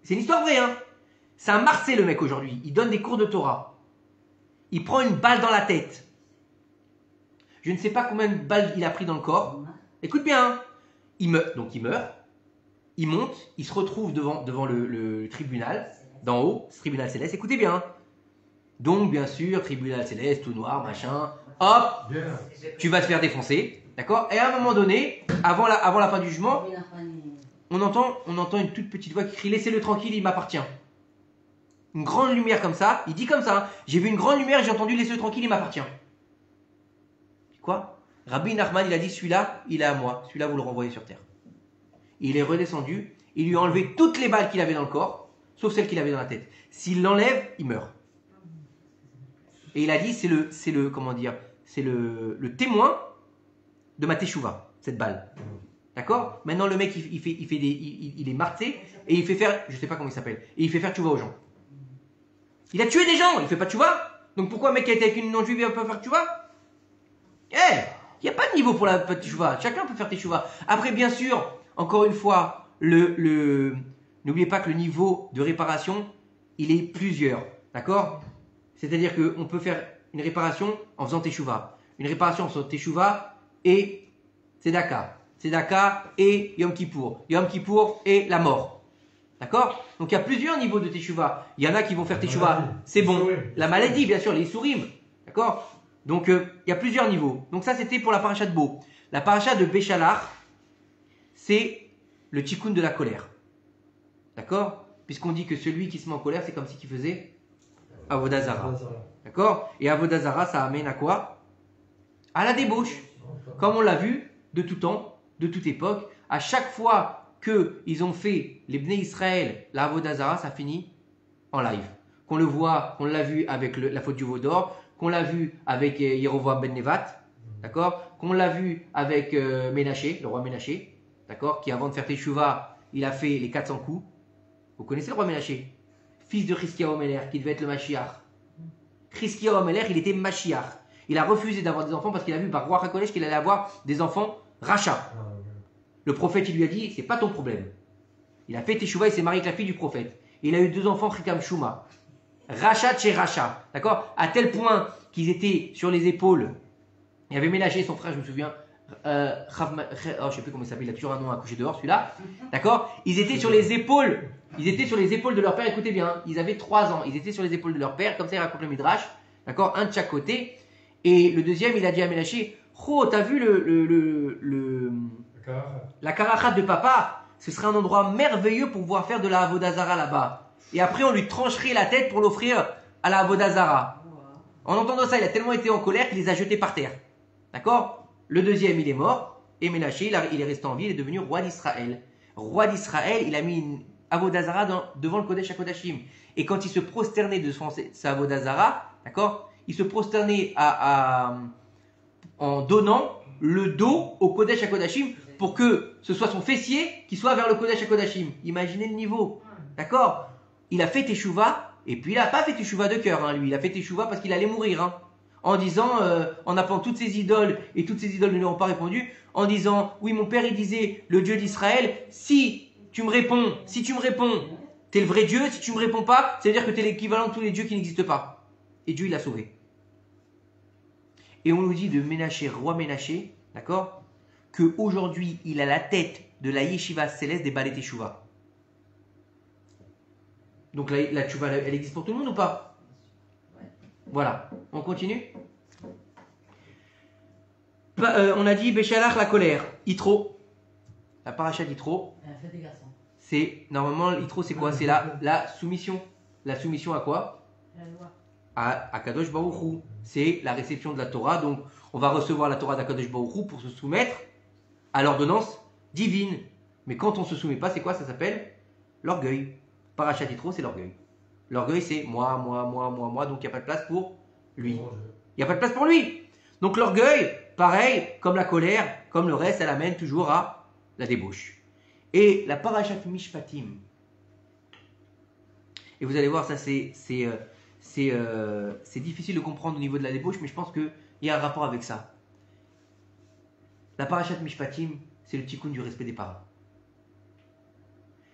C'est une histoire vraie, hein? C'est un Marseille, le mec, aujourd'hui. Il donne des cours de Torah. Il prend une balle dans la tête. Je ne sais pas combien de balles il a pris dans le corps. Écoute bien, hein. Il meurt. Il monte, il se retrouve devant le tribunal, d'en haut, ce tribunal céleste. Écoutez bien. Hein. Donc, bien sûr, tribunal céleste, tout noir, machin. Hop, tu vas te faire défoncer. D'accord? Et à un moment donné, avant la fin du jugement, on entend une toute petite voix qui crie laissez-le tranquille, il m'appartient. Une grande lumière comme ça, il dit comme ça, hein, j'ai vu une grande lumière et j'ai entendu laissez-le tranquille, il m'appartient. Quoi? Rabbi Nachman, il a dit celui-là, il est à moi, celui-là vous le renvoyez sur terre. Il est redescendu, il lui a enlevé toutes les balles qu'il avait dans le corps, sauf celles qu'il avait dans la tête. S'il l'enlève, il meurt. Et il a dit c'est le témoin de ma teshuva, cette balle. D'accord? Maintenant le mec il est marté et il fait faire, je sais pas comment il s'appelle, et il fait faire teshuva aux gens. Il a tué des gens, il fait pas teshuva. Donc pourquoi un mec qui a été avec une non-juive il va pas faire teshuva? Il n'y a pas de niveau pour la teshuva. Chacun peut faire teshuva. Après bien sûr, encore une fois, n'oubliez pas que le niveau de réparation, il est plusieurs. D'accord? C'est-à-dire qu'on peut faire une réparation en faisant teshuva. Une réparation en faisant teshuva et tzedaka. Tzedaka et Yom Kippour. Yom Kippour et la mort. D'accord? Donc il y a plusieurs niveaux de teshuva. Il y en a qui vont faire teshuva, c'est bon. La maladie, bien sûr, les sourim. D'accord? Donc il y a plusieurs niveaux. Donc ça c'était pour la paracha de Bo. La paracha de Béchalach, c'est le tikkun de la colère. D'accord? Puisqu'on dit que celui qui se met en colère, c'est comme si qu'il faisait Avodah Zara. D'accord? Et Avodah Zara, ça amène à quoi? À la débauche. Comme on l'a vu de tout temps, de toute époque, à chaque fois qu'ils ont fait les Bnei Israël, la Avodah Zara, ça finit en live. Qu'on le voit, qu'on l'a vu avec la faute du veau d'or, qu'on l'a vu avec Yeroboam ben Nevat, d'accord? Qu'on l'a vu avec Ménaché, le roi Ménaché, d'accord? Qui avant de faire Teshuvah, il a fait les 400 coups. Vous connaissez le roi Ménaché? Fils de Chizkiyahu Omeler, qui devait être le Mashiach. Chizkiyahu Omeler, il était Mashiach. Il a refusé d'avoir des enfants parce qu'il a vu par roi HaKodesh qu'il allait avoir des enfants rachats. Le prophète, il lui a dit, c'est pas ton problème. Il a fait Teshuvah, il s'est marié avec la fille du prophète. Il a eu 2 enfants, Chikam Shuma. Rachat chez Racha. D'accord? À tel point qu'ils étaient sur les épaules. Il y avait Ménaché, son frère, je me souviens. Je sais plus comment il s'appelle, il a toujours un nom à coucher dehors, celui-là. D'accord? Ils étaient sur les épaules. Ils étaient sur les épaules de leur père. Écoutez bien, ils avaient 3 ans. Ils étaient sur les épaules de leur père. Comme ça, il raconte le Midrash. D'accord? Un de chaque côté. Et le deuxième, il a dit à Ménaché, oh, t'as vu la karachat de papa, ce serait un endroit merveilleux pour pouvoir faire de la Avodazara là-bas. Et après, on lui trancherait la tête pour l'offrir à la Avodazara. En entendant ça, il a tellement été en colère qu'il les a jetés par terre. D'accord? Le deuxième, il est mort. Et Ménaché, il est resté en vie, il est devenu roi d'Israël. Roi d'Israël, il a mis une Avodazara devant le Kodesh HaKodashim. Et quand il se prosternait devant sa Avodazara, d'accord, il se prosternait en donnant le dos au Kodesh HaKodashim pour que ce soit son fessier qui soit vers le Kodesh HaKodashim. Imaginez le niveau. D'accord? Il a fait Teshuvah, et puis il n'a pas fait Teshuvah de cœur, lui. Il a fait Teshuvah parce qu'il allait mourir. En disant, en appelant toutes ces idoles, et toutes ces idoles ne lui ont pas répondu, en disant, oui, mon père, il disait, le Dieu d'Israël, si tu me réponds, t'es le vrai Dieu, si tu me réponds pas, ça veut dire que t'es l'équivalent de tous les dieux qui n'existent pas. Et Dieu, il l'a sauvé. Et on nous dit de Ménaché, roi Ménaché, d'accord, qu'aujourd'hui, il a la tête de la yeshiva céleste des Balei Teshuvah. Donc la teshuvah, elle existe pour tout le monde ou pas? Voilà, on continue. On a dit Béchalach, la colère. Yitro, la paracha d'Yitro. La fête des garçons. C'est, normalement, Yitro, c'est quoi? C'est la soumission. La soumission à quoi? La loi. À Kadosh Baruch Hu. C'est la réception de la Torah. Donc, on va recevoir la Torah d'Akadosh Baruch Hu pour se soumettre à l'ordonnance divine. Mais quand on ne se soumet pas, c'est quoi? Ça s'appelle l'orgueil. Parachat Yitro, c'est l'orgueil. L'orgueil, c'est moi, donc il n'y a pas de place pour lui. Il n'y a pas de place pour lui. Donc l'orgueil, pareil, comme la colère, comme le reste, elle amène toujours à la débauche. Et la Parachat Mishpatim, et vous allez voir, ça c'est difficile de comprendre au niveau de la débauche, mais je pense qu'il y a un rapport avec ça. La Parachat Mishpatim, c'est le tikkun du respect des parents.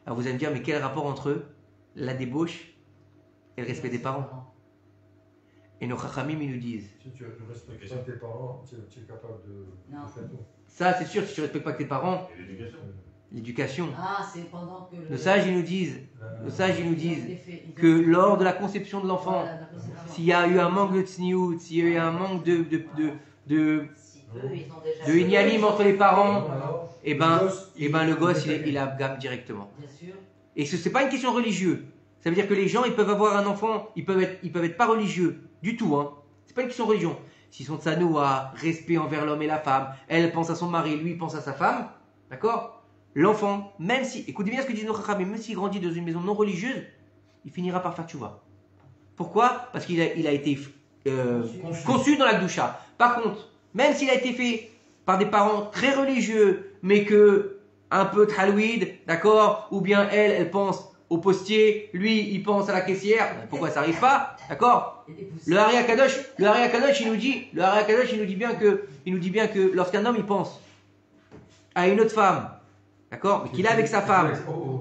Alors vous allez me dire, mais quel rapport entre la débauche et le respect des parents? Et nos chachamim, ils nous disent. Si tu ne respectes pas tes parents, tu es capable de faire tout. Ça, c'est sûr, si tu ne respectes pas tes parents. Et l'éducation. L'éducation. Ah, c'est pendant que. Nos sages, ils nous disent que lors de la conception de l'enfant, s'il y a eu un manque de tsniout, s'il y a eu un manque de inyanim entre les parents, et ben le gosse, il a gamme directement. Bien sûr. Et ce n'est pas une question religieuse. Ça veut dire que les gens, ils peuvent avoir un enfant, ils peuvent être pas religieux du tout. C'est pas une question de religion. S'ils sont tsanoua, respect envers l'homme et la femme, elle pense à son mari, lui il pense à sa femme, d'accord? L'enfant, même si, écoutez bien ce que disent nos chachamim, même s'il grandit dans une maison non religieuse, il finira par faire tchouva. Pourquoi? Parce qu'il a été conçu dans la doucha. Par contre, même s'il a été fait par des parents très religieux, mais que un peu thalouid, d'accord? Ou bien elle pense au postier, lui il pense à la caissière. Pourquoi ça n'arrive pas? D'accord? Le Hari HaKadosh, il nous dit bien que lorsqu'un homme il pense à une autre femme, d'accord, mais qu'il est avec sa femme,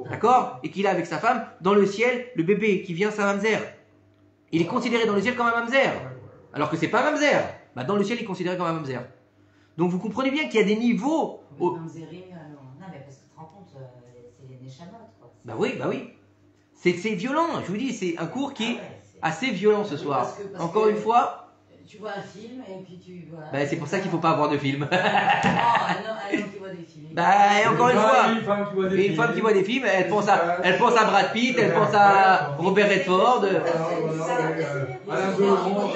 d'accord, et qu'il est avec sa femme, dans le ciel, le bébé qui vient, c'est un mamzer. Il est considéré dans le ciel comme un mamzer, alors que c'est pas un mamzer. Bah, dans le ciel, il est considéré comme un mamzer. Donc vous comprenez bien qu'il y a des niveaux. Non, mais parce que tu te rends compte, c'est les Neshamot, quoi. Bah oui. C'est violent, je vous dis, c'est un cours qui est assez violent ce soir. Parce Encore que une fois. Tu vois un film et puis tu vois. Bah, c'est pour ça qu'il ne faut pas avoir de film. Non, un homme qui voit des films. Bah, encore une fois. Une femme qui voit des films, elle pense à Brad Pitt, elle pense à Robert Redford. Alain Delon.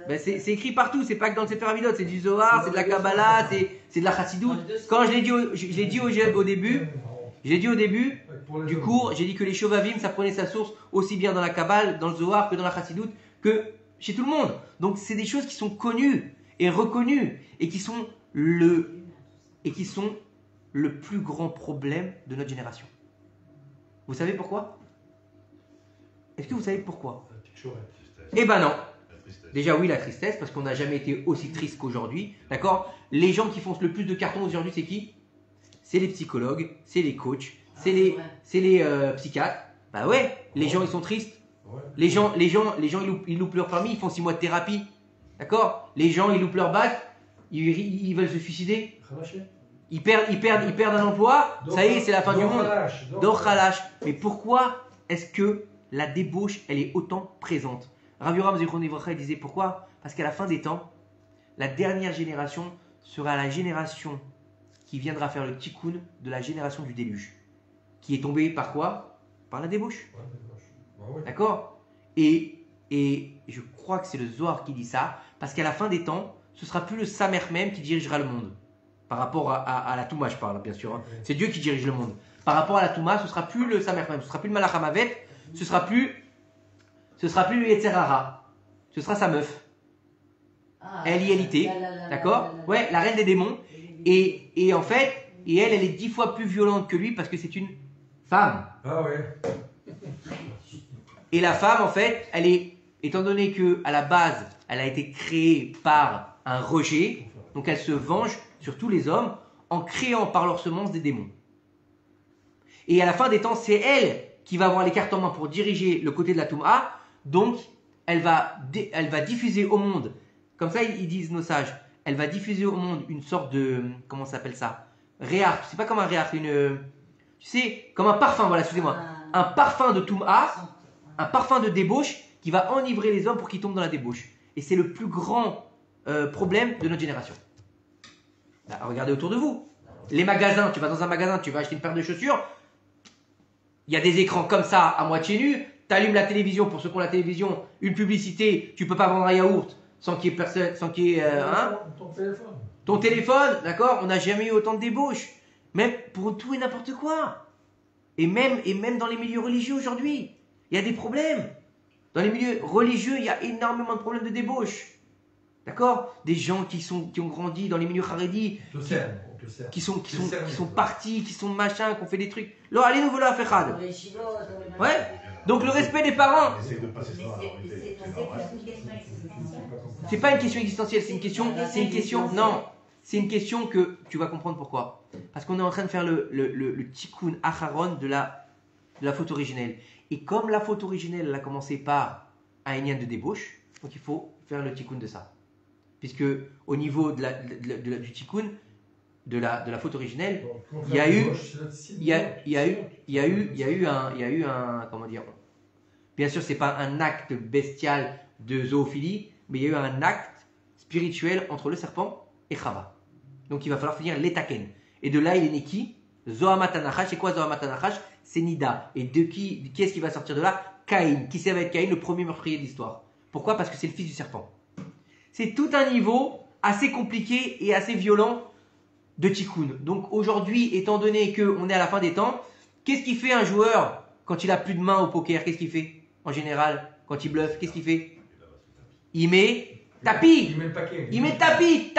Ben c'est écrit partout, c'est pas que dans le Sefer Hamidot, c'est du Zohar, c'est de la Kabbalah, c'est de la Chassidoute. Quand je l'ai dit au début du cours, j'ai dit que les Shovavim, ça prenait sa source aussi bien dans la Kabbale, dans le Zohar que dans la Chassidoute, que chez tout le monde. Donc c'est des choses qui sont connues et reconnues et qui sont le plus grand problème de notre génération. Vous savez pourquoi? Est-ce que vous savez pourquoi? Eh ben non. Déjà oui, la tristesse, parce qu'on n'a jamais été aussi triste qu'aujourd'hui, d'accord? Les gens qui font le plus de cartons aujourd'hui, c'est qui? C'est les psychologues, c'est les coachs, c'est les psychiatres. Bah ouais, les gens ils sont tristes. Les gens ils loupent leur permis, ils font 6 mois de thérapie, d'accord? Les gens ils loupent leur bac, ils veulent se suicider. Ils perdent un emploi, ça y est, c'est la fin du monde. Donc khalash. Mais pourquoi est-ce que la débauche, elle est autant présente? Rav Yoram Zichron Livracha, il disait pourquoi? Parce qu'à la fin des temps, la dernière génération sera la génération qui viendra faire le tikkun de la génération du déluge. Qui est tombée par quoi? Par la débauche. D'accord? Et je crois que c'est le Zohar qui dit ça, parce qu'à la fin des temps, ce sera plus le Samer même qui dirigera le monde. Par rapport à la Touma, je parle, bien sûr. Hein. C'est Dieu qui dirige le monde. Par rapport à la Touma, ce sera plus le Samer même, ce sera plus le Malach HaMavet, ce sera plus le Yetzer Hara, ce sera sa meuf. Elle y est, d'accord? Ouais, la reine des démons. Et en fait, elle est 10 fois plus violente que lui parce que c'est une femme. Ah ouais. Et la femme, en fait, elle est, étant donné que à la base, elle a été créée par un rejet, donc elle se venge sur tous les hommes en créant par leur semence des démons. Et à la fin des temps, c'est elle qui va avoir les cartes en main pour diriger le côté de la Touma. Donc, elle va diffuser au monde, comme ça ils disent nos sages, elle va diffuser au monde une sorte de, comment ça s'appelle ça? Réarche, c'est pas comme un réarche, tu sais, comme un parfum, voilà, excusez-moi. Un parfum de Touma, un parfum de débauche qui va enivrer les hommes pour qu'ils tombent dans la débauche. Et c'est le plus grand problème de notre génération. Bah, regardez autour de vous. Les magasins, tu vas dans un magasin, tu vas acheter une paire de chaussures, il y a des écrans comme ça à moitié nus, tu allumes la télévision, pour ceux qui ont la télévision, une publicité, tu peux pas vendre un yaourt sans qu'il y ait personne, sans qu'il y ait Ton téléphone. ton téléphone, d'accord? On n'a jamais eu autant de débauches, même pour tout et n'importe quoi. Et même dans les milieux religieux aujourd'hui, il y a des problèmes. Dans les milieux religieux, il y a énormément de problèmes de débauche. D'accord? Des gens qui ont grandi dans les milieux harédis, qui sont partis, qui sont machins, qui ont fait des trucs. Alors, allez nous voilà à Fechad. Ouais. Donc le respect des parents. C'est pas une question existentielle, c'est une question que tu vas comprendre pourquoi. Parce qu'on est en train de faire le tikkun acharon de la faute originelle. Et comme la faute originelle, elle a commencé par un énième de débauche, donc il faut faire le tikkun de ça. Puisque au niveau du tikkun, de la faute originelle, il y a eu un, comment dire, bien sûr c'est pas un acte bestial de zoophilie, mais il y a eu un acte spirituel entre le serpent et Chava. Donc il va falloir finir l'étaken. Et de là il est né qui? Zohamatanachash. C'est quoi Zohamatanachash? C'est Nida. Et de qui est-ce qui va sortir de là? Caïn. Qui ça va être Caïn, le premier meurtrier de l'histoire? Pourquoi? Parce que c'est le fils du serpent. C'est tout un niveau assez compliqué et assez violent de tikkun. Donc aujourd'hui, étant donné qu'on est à la fin des temps, qu'est-ce qu'il fait un joueur quand il a plus de main au poker? Qu'est-ce qu'il fait en général quand il bluffe? Qu'est-ce qu'il fait? Il met tapis. Il met le paquet. Il met tapis.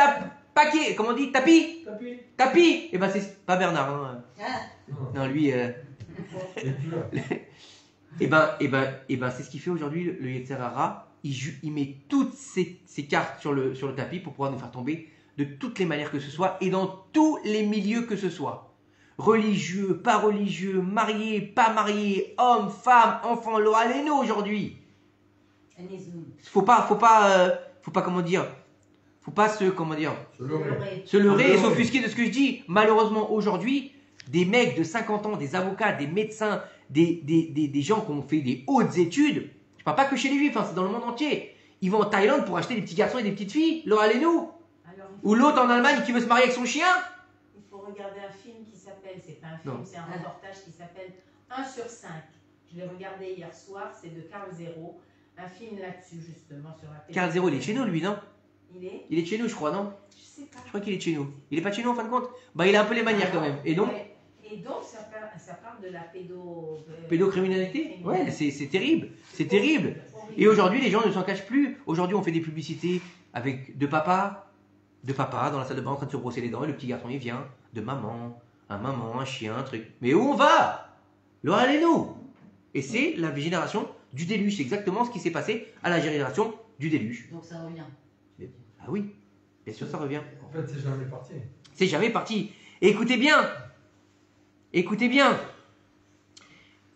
Paquet. Comment on dit? Tapis. Tapis. Et ben c'est pas Bernard. Hein. Non, lui. Et ben c'est ce qu'il fait aujourd'hui le Yetzer Hara. Il met toutes ses cartes sur le tapis pour pouvoir nous faire tomber de toutes les manières que ce soit et dans tous les milieux que ce soit. Religieux, pas religieux, mariés, pas mariés, hommes, femmes, enfants, lo aleno aujourd'hui. Faut pas se leurrer et s'offusquer de ce que je dis. Malheureusement aujourd'hui, des mecs de 50 ans, des avocats, des médecins, des gens qui ont fait des hautes études, je parle pas que chez les juifs, hein, c'est dans le monde entier. Ils vont en Thaïlande pour acheter des petits garçons et des petites filles, lo aleno. Ou l'autre en Allemagne qui veut se marier avec son chien. Il faut regarder un film qui s'appelle, c'est pas un film, c'est un reportage qui s'appelle 1 sur 5. Je l'ai regardé hier soir, c'est de Carl Zero. Un film là-dessus, justement, sur la télé. Carl Zero, il est de chez nous, lui, non? Il est de chez nous, je crois, non? Je sais pas. Je crois qu'il est de chez nous. Il est pas de chez nous, en fin de compte? Bah, il a un peu les manières, quand même. Et donc ouais. Et donc, ça parle de la pédocriminalité? Ouais, c'est terrible. C'est terrible. Et aujourd'hui, les gens ne s'en cachent plus. Aujourd'hui, on fait des publicités avec deux papas dans la salle de bain en train de se brosser les dents. Et le petit garçon, il vient de maman, un chien, un truc. Mais où on va? Laura Leno. Et c'est la génération du déluge. C'est exactement ce qui s'est passé à la génération du déluge. Donc ça revient. Ah oui, bien sûr, ça revient. En fait, c'est jamais parti. C'est jamais parti. Et écoutez bien.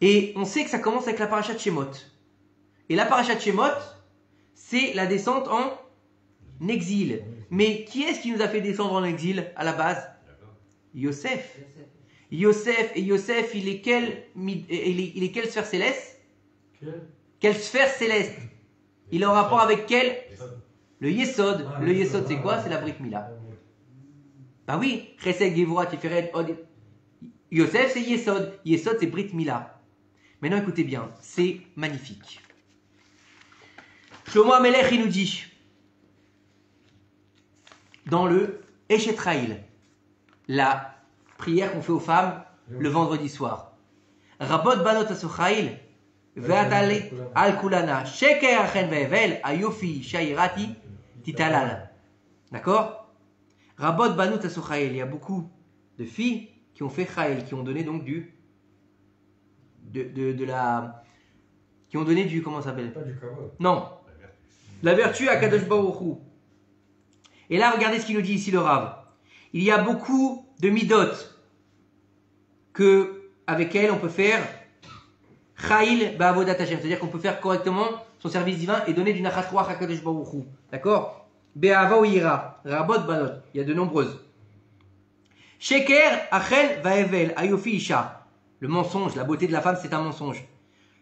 Et on sait que ça commence avec la paracha de Shemot. Et la paracha de Shemot, c'est la descente en exil. Mais qui est-ce qui nous a fait descendre en exil à la base? Yosef. Yosef, il est quelle sphère céleste? Quelle sphère céleste? Il est en rapport avec quel? Le Yesod. Le Yesod, c'est quoi? C'est la Brit Mila. Bah oui, Chesed, Gevura, Tiferet, Od. Yosef, c'est Yesod. Yesod, c'est Brit Mila. Maintenant, écoutez bien, c'est magnifique. Shlomo HaMelech, il nous dit, dans le Eshetraïl, la prière qu'on fait aux femmes le vendredi soir. Rabot banot asochaïl, ve'at al kulana, sheker achen ve'evel, ayofi shairati, titalal. D'accord? Rabot banot asochaïl, il y a beaucoup de filles qui ont fait chaïl, qui ont donné donc qui ont donné du, comment ça s'appelle? Pas du kavod. Non. La vertu à Kadosh Baruch Hu. Et là, regardez ce qu'il nous dit ici le Rav. Il y a beaucoup de midot avec elles on peut faire Cha'il Ba'avodat Hashem, c'est-à-dire qu'on peut faire correctement son service divin et donner du Nachat Ruach à Kadosh Baruch Hu. D'accord? Be'ava ou Yira, Rabot Banot, il y a de nombreuses. Sheker Achel Va'evel Ayofi Isha. Le mensonge, la beauté de la femme, c'est un mensonge.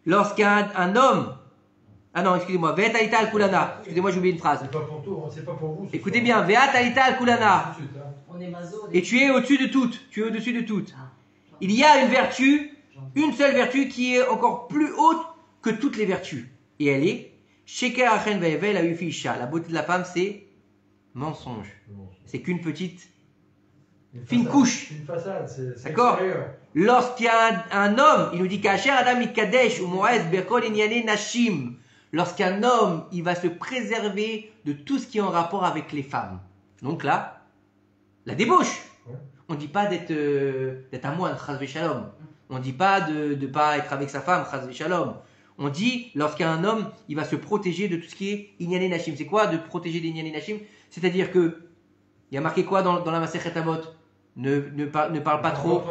Lorsqu'un homme. Ah non, excusez-moi. Ve'at alita al kulana. Excusez-moi, j'ai oublié une phrase. C'est pas pour toi, c'est pas pour vous. Écoutez bien. Ve'at alita al kulana. On est maso. Et tu es au-dessus de toutes. Tu es au-dessus de toutes. Il y a une vertu, une seule vertu qui est encore plus haute que toutes les vertus. Et elle est Sheker Achen Ve'evel Ayofi Isha. La beauté de la femme, c'est mensonge. C'est qu'une petite fine couche. Une façade, c'est d'accord. extérieur. Lorsqu'il y a un homme, il nous dit qu'Asher Adam Mitkadesh ou Moed Berkol Inyane Nashim. Lorsqu'un homme, il va se préserver de tout ce qui est en rapport avec les femmes. Donc là, la débauche. Ouais. On ne dit pas d'être un moine, chas v'shalom. On ne dit pas de ne pas être avec sa femme, chas v'shalom. On dit, lorsqu'un homme, il va se protéger de tout ce qui est Inyane Nashim. C'est quoi de protéger des Inyane Nashim? C'est-à-dire que, il y a marqué quoi dans la Masechet Avot? Ne parle pas trop.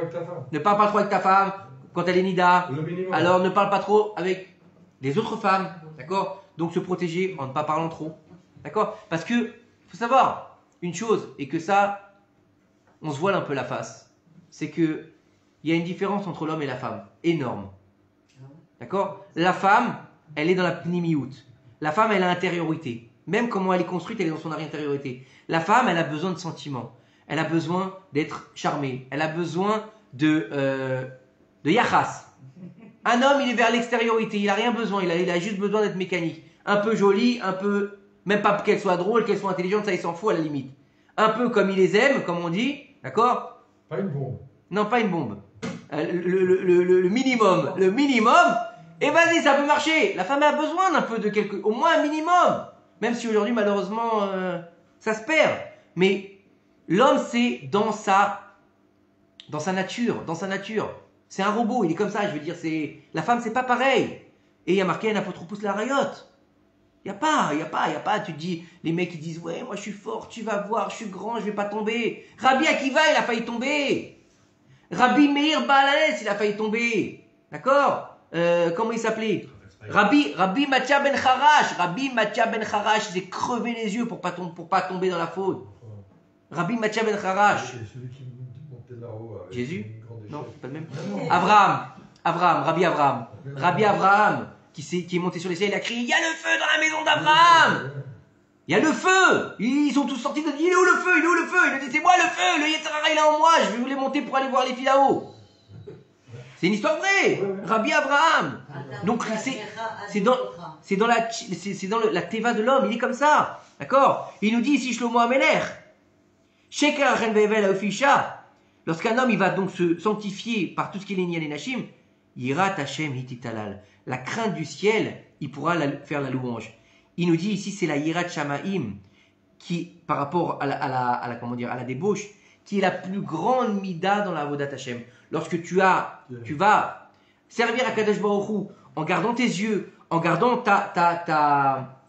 Ne parle pas trop avec ta femme quand elle est nida. Alors ne parle pas trop avec les autres femmes. D'accord? Donc se protéger en ne pas parlant trop. D'accord? Parce que, faut savoir une chose, et que ça, on se voile un peu la face. C'est que il y a une différence entre l'homme et la femme. Énorme. D'accord? La femme, elle est dans la pnimiout. La femme, elle a l'intériorité. Même comment elle est construite, elle est dans son intériorité. La femme, elle a besoin de sentiments. Elle a besoin d'être charmée. Elle a besoin de yachas. Un homme, il est vers l'extériorité. Il n'a rien besoin. Il a juste besoin d'être mécanique. Un peu jolie, un peu... Même pas qu'elle soit drôle, qu'elle soit intelligente, ça, il s'en fout à la limite. Un peu comme il les aime, comme on dit. D'accord? Pas une bombe. Non, pas une bombe. Le minimum. Le minimum. Et vas-y, ça peut marcher. La femme a besoin d'un peu de quelque... Au moins un minimum. Même si aujourd'hui, malheureusement, ça se perd. Mais... l'homme, c'est dans sa nature, C'est un robot, il est comme ça, je veux dire, la femme, c'est pas pareil. Et il y a marqué un apotropous la rayotte. Il y a pas, tu te dis, les mecs, ils disent, ouais, moi je suis fort, tu vas voir, je suis grand, je vais pas tomber. Rabbi Akiva, il a failli tomber. Rabbi Meir Baalanès, il a failli tomber. D'accord? Comment il s'appelait? Rabbi Mathia ben Harash. Rabbi Mathia ben Harash, il s'est crevé les yeux pour pas tomber dans la faute. Rabbi Mathia ben Harash. C'est celui qui montait là-haut. Jésus? Non, c'est pas le même. Rabbi Abraham, qui est monté sur les cieux, il a crié, il y a le feu dans la maison d'Abraham! Il y a le feu! Ils sont tous sortis, il est où le feu? Il a dit, c'est moi le feu! Le Yetzirah il est en moi, je vais vous les monter pour aller voir les filles là-haut. C'est une histoire vraie! Rabbi Abraham! Donc c'est dans la teva de l'homme, il est comme ça. D'accord? Il nous dit ici Shlomo HaMelech. Sheker Achen Ve'evel Ayofi Isha. Lorsqu'un homme il va donc se sanctifier par tout ce qui est Inyan et Nashim, Yirat Hashem Hititalal. La crainte du ciel, il pourra faire la louange. Il nous dit ici c'est la Yirat Shamaim qui, par rapport à la débauche, qui est la plus grande mida dans la Avodat Hashem. Lorsque tu vas servir à Kadosh Baruch Hu en gardant tes yeux, en gardant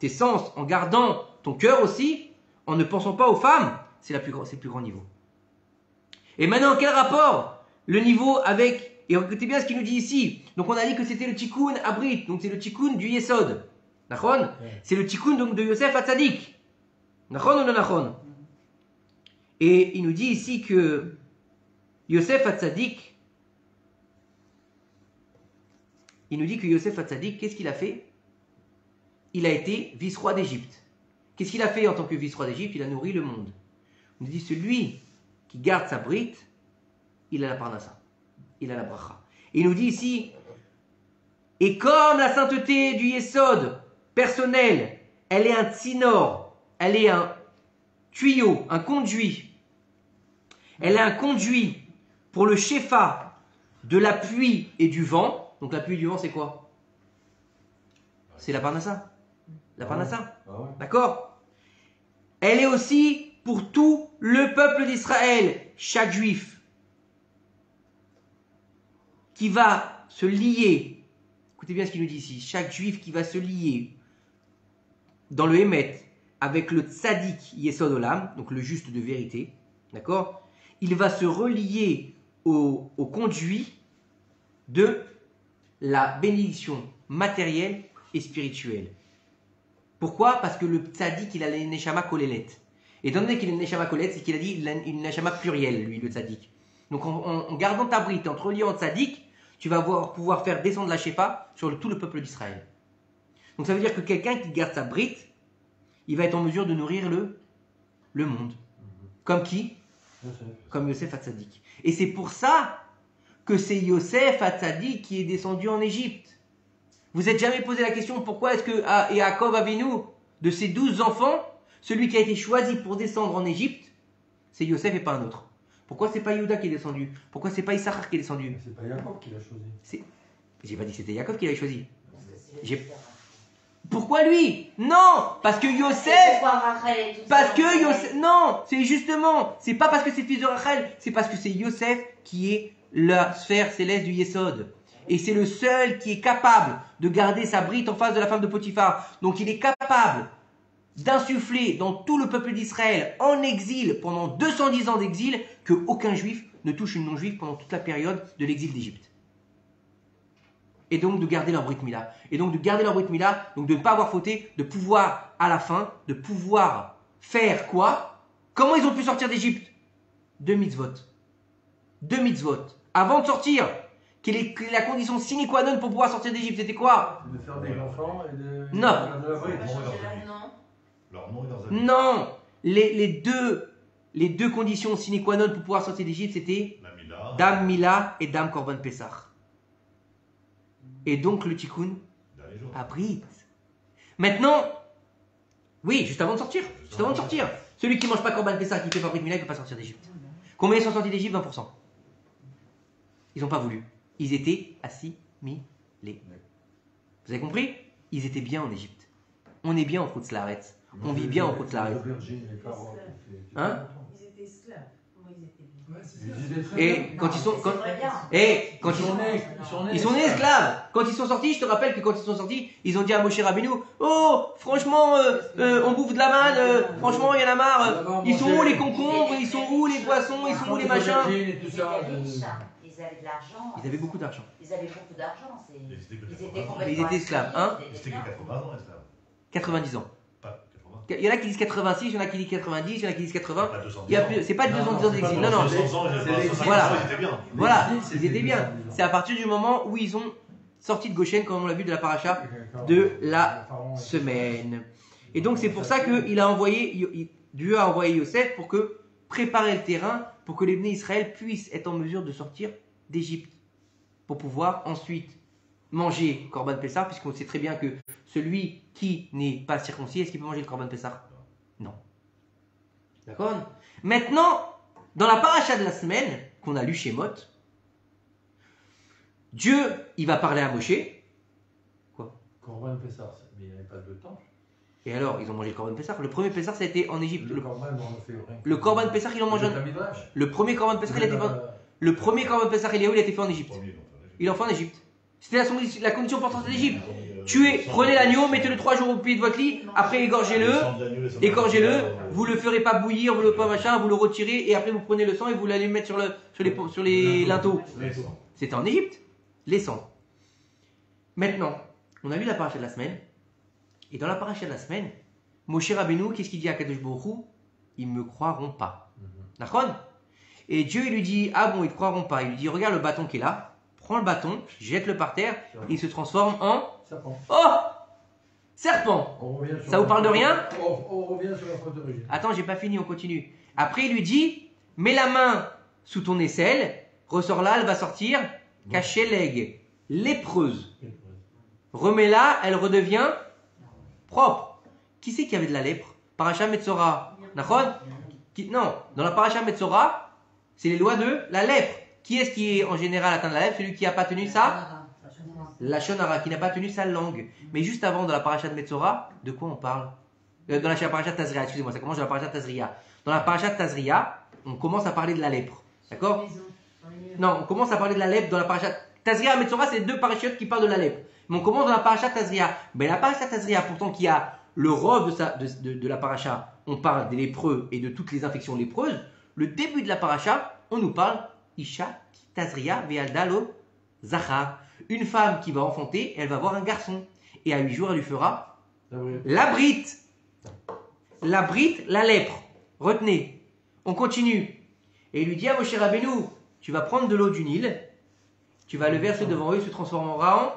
tes sens, en gardant ton cœur aussi, en ne pensant pas aux femmes, c'est le plus grand niveau. Et maintenant, quel rapport? Le niveau avec... Et écoutez bien ce qu'il nous dit ici. Donc on a dit que c'était le tikkun abrit, donc c'est le tikkun du Yesod. Nachon? C'est le tikkun donc de Yosef Hatzadik. Nachon ou non nachon? Et il nous dit ici que Yosef Hatzadik, qu'est-ce qu'il a fait? il a été vice-roi d'Égypte. Qu'est-ce qu'il a fait en tant que vice-roi d'Égypte? Il a nourri le monde. On nous dit celui qui garde sa brite, il a la parnassa, il a la bracha. Et il nous dit ici, et comme la sainteté du Yesod personnel, elle est un tsinor, elle est un tuyau, un conduit. Elle est un conduit pour le shefa de la pluie et du vent. Donc la pluie et du vent, c'est quoi? C'est la parnassa. La parnassa. D'accord? Elle est aussi pour tout le peuple d'Israël, chaque juif qui va se lier. Écoutez bien ce qu'il nous dit ici. Chaque juif qui va se lier dans le Hémet avec le tzaddik Yesod Olam, donc le juste de vérité, d'accord? Il va se relier au conduit de la bénédiction matérielle et spirituelle. Pourquoi? Parce que le tzaddik, il a les neshama kolelet. Et étant donné qu'il a une neshama kolelet, c'est qu'il a dit il a une neshama plurielle, lui, le tzaddik. Donc en gardant ta brite, en te reliant au tzaddik, tu vas pouvoir faire descendre la shefa sur tout le peuple d'Israël. Donc ça veut dire que quelqu'un qui garde sa brite, il va être en mesure de nourrir le monde. Comme qui? Comme Yosef Hatzadik. Et c'est pour ça que c'est Yosef Hatzadik qui est descendu en Égypte. Vous n'êtes jamais posé la question pourquoi est-ce que Yaakov Avinu, de ses 12 enfants, celui qui a été choisi pour descendre en Égypte, c'est Yosef et pas un autre. Pourquoi c'est pas Yehuda qui est descendu? Pourquoi c'est pas Issachar qui est descendu? C'est pas Yaakov qui l'a choisi. J'ai pas dit que c'était Yaakov qui l'avait choisi. Pourquoi lui? Non, parce que Yosef. Parce que Yosef. Non, c'est justement. C'est pas parce que c'est fils de Rachel, c'est parce que c'est Yosef qui est la sphère céleste du Yesod. Et c'est le seul qui est capable de garder sa brite en face de la femme de Potiphar. Donc il est capable d'insuffler dans tout le peuple d'Israël en exil pendant 210 ans d'exil que aucun juif ne touche une non-juive pendant toute la période de l'exil d'Égypte. Et donc de garder leur Brit Mila. Et donc de garder leur Brit Mila, donc de ne pas avoir fauté, de pouvoir à la fin, de pouvoir faire quoi? Comment ils ont pu sortir d'Égypte? 2 mitzvot. 2 mitzvot. Avant de sortir, quelle est la condition sine qua non pour pouvoir sortir d'Égypte? C'était quoi? De faire des enfants et de... Non. de la brite. Leur nom et leurs amis. Non. Les deux conditions sine qua non pour pouvoir sortir d'Égypte, c'était La Mila. Dam Mila et Dam Korban Pessah. Et donc le tikkun Dernier jour. à Brit. Maintenant, oui, juste avant de sortir. Juste avant de sortir. Celui qui ne mange pas Korban Pessah, qui ne fait pas Brit Mila, il ne peut pas sortir d'Égypte. Combien ils sont sortis d'Égypte? 20%. Ils n'ont pas voulu. Ils étaient assimilés. Vous avez compris? Ils étaient bien en Égypte. On est bien en Chutz-Laaretz. On vit bien en Chutz-Laaretz. Hein? Ils étaient esclaves. Comment ils étaient bien? Ouais, c'est ça. Et quand ils sont... Quand, Ils quand ils sont nés esclaves. Quand ils sont sortis, je te rappelle que quand ils sont sortis, ils ont dit à Moshe Rabbeinu, oh, franchement, on bouffe de la manne, franchement, il y en a marre. Ils sont où les concombres? Ils sont où les poissons? Ils sont où les machins? et tout Ils ça. étaient riches, ils avaient de l'argent. Ils avaient beaucoup d'argent. Ils avaient beaucoup d'argent. Ils étaient que Ils 80 étaient ans. complètement Mais ils étaient esclaves, hein? Ils étaient que 80 ans, esclaves. 90 ans. Pas 80. Il y en a qui disent 86, il y en a qui disent 90, il y en a qui disent 80. Pas 210 Il y a ans. plus- C'est pas 210 ans d'exil. Non, non. 200 ans, c'est les- voilà. ils étaient bien. Voilà, ils étaient bien. C'est à partir du moment où ils ont sorti de Goshen, comme on l'a vu de la paracha, de la semaine. Et donc c'est pour ça que Dieu a envoyé Yosef pour que préparer le terrain pour que les Bnei Israël puissent être en mesure de sortir d'Égypte pour pouvoir ensuite manger Korban Pessah, puisqu'on sait très bien que celui qui n'est pas circoncis, est-ce qu'il peut manger le Korban Pessah? Non. D'accord? Maintenant, dans la paracha de la semaine qu'on a lu chez Mot, Dieu, il va parler à Moshe. Corban Pessah, mais il n'y avait pas de temple. Et alors, ils ont mangé le Korban Pessah. Le premier Pessah, ça a été en Égypte. Le Corban, on en fait rien. Le Korban Pessah, ils l'ont mangé. Le premier Korban Pessah, il a été fait. Le premier Korban Pessah, il a été fait en Égypte. Il en fait en Égypte. C'était la condition pour sortir d'Égypte. Prenez l'agneau, mettez-le 3 jours au pied de votre lit, après égorgez-le, vous le ferez pas bouillir, vous le pas machin, vous le retirez, et après vous prenez le sang et vous l'allez mettre sur les linteaux. C'était en Égypte, les sangs. Maintenant, on a lu la paracha de la semaine, et dans la paracha de la semaine, Moshe Rabbeinu, qu'est-ce qu'il dit à Kadosh Baruch Hu? Ils me croiront pas. D'accord? Et Dieu, il lui dit, ah bon, ils te croiront pas. Il lui dit, regarde le bâton qui est là, prends le bâton, jette-le par terre, et il se transforme en... Serpent. Oh! Serpent. On revient sur Ça vous parle de rien? On revient sur la faute d'origine. Attends, j'ai pas fini, on continue. Après, il lui dit, mets la main sous ton aisselle, ressors là, elle va sortir, cacher l'aigle, lépreuse. Remets-la, elle redevient propre. Qui c'est qui avait de la lèpre? Paracha Metzora. D'accord? Non, dans la Paracha Metzora, c'est les lois de la lèpre. Qui est-ce qui est en général atteint de la lèpre? Celui qui n'a pas tenu ça? La Shonara, qui n'a pas tenu sa langue. Mais juste avant, dans la Paracha de Metzora, de quoi on parle? Dans la Paracha de Tazria, excusez-moi, ça commence dans la Paracha de Tazria. Dans la Paracha de Tazria, on commence à parler de la lèpre. D'accord? Non, on commence à parler de la lèpre dans la Paracha. Tazria et Metzora, c'est les deux parachutes qui parlent de la lèpre. Mais on commence dans la Paracha de Tazria. Mais la Paracha de Tazria, pourtant, qui a le rôle de la Paracha, on parle des lépreux et de toutes les infections lépreuses. Le début de la Paracha, on nous parle Isha Tazria Vealdalo Zachar. Une femme qui va enfanter, elle va avoir un garçon. Et à 8 jours, elle lui fera la brite. La brite, la lèpre. Retenez. On continue. Et il lui dit à Moshe Rabbeinu, tu vas prendre de l'eau du Nil, tu vas le verser devant eux, il se transformera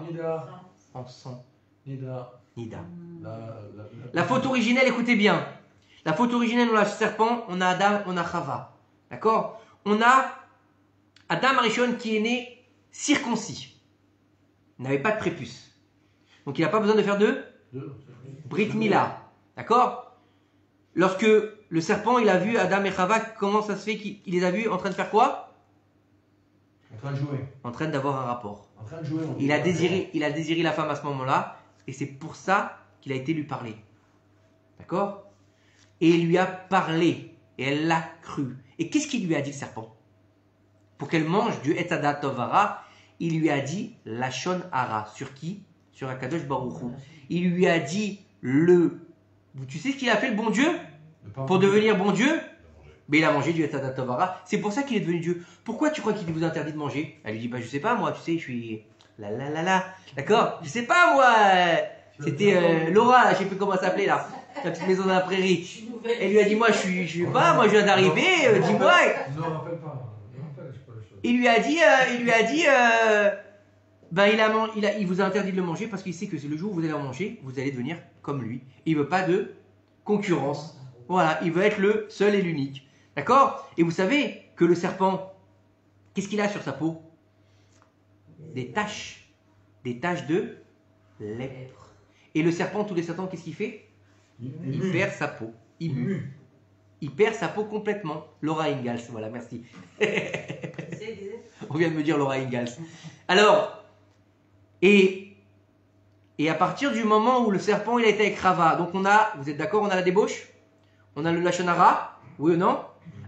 en sang. Nida. La faute originelle, écoutez bien. La faute originelle, on a le serpent, on a Adam, on a Chava. D'accord? On a Adam Arishon qui est né circoncis. Il n'avait pas de prépuce. Donc il n'a pas besoin de faire de Brit Mila. D'accord? Lorsque le serpent, il a vu Adam et Chava, comment ça se fait qu'il les a vus en train de faire quoi? En train de jouer. En train d'avoir un rapport. En train de jouer. Il a désiré la femme à ce moment-là, et c'est pour ça qu'il a été lui parler. D'accord? Et il lui a parlé, et elle l'a cru. Et qu'est-ce qu'il lui a dit, le serpent? Pour qu'elle mange du Etadat Tovara, il lui a dit Lachon Hara. Sur qui? Sur Akadosh Baruch Hu. Il lui a dit tu sais ce qu'il a fait, le bon Dieu? Pour devenir bon Dieu? Mais il a mangé du Etadat Tovara. C'est pour ça qu'il est devenu Dieu. Pourquoi tu crois qu'il vous interdit de manger? Elle lui dit, je sais pas, moi, tu sais, je suis... D'accord? Je sais pas, moi. C'était Laura, je sais plus comment elle s'appelait, là. La petite maison dans la prairie. Elle lui a dit, moi, je suis pas, moi, je viens d'arriver, dis-moi. Ne rappelle pas. Il lui a dit, il vous a interdit de le manger parce qu'il sait que le jour où vous allez en manger, vous allez devenir comme lui. Il veut pas de concurrence. Voilà, il veut être le seul et l'unique. D'accord? Et vous savez que le serpent, qu'est-ce qu'il a sur sa peau? Des taches de lèpre. Et le serpent, tous les 7 ans, qu'est-ce qu'il fait? Il perd sa peau. Il mue. Il perd sa peau complètement. Laura Ingalls, voilà, merci. On vient de me dire Laura Ingalls. Alors, et à partir du moment où le serpent il a été avec Rava, donc vous êtes d'accord, on a la débauche? On a le Lachon Hara? Oui ou non?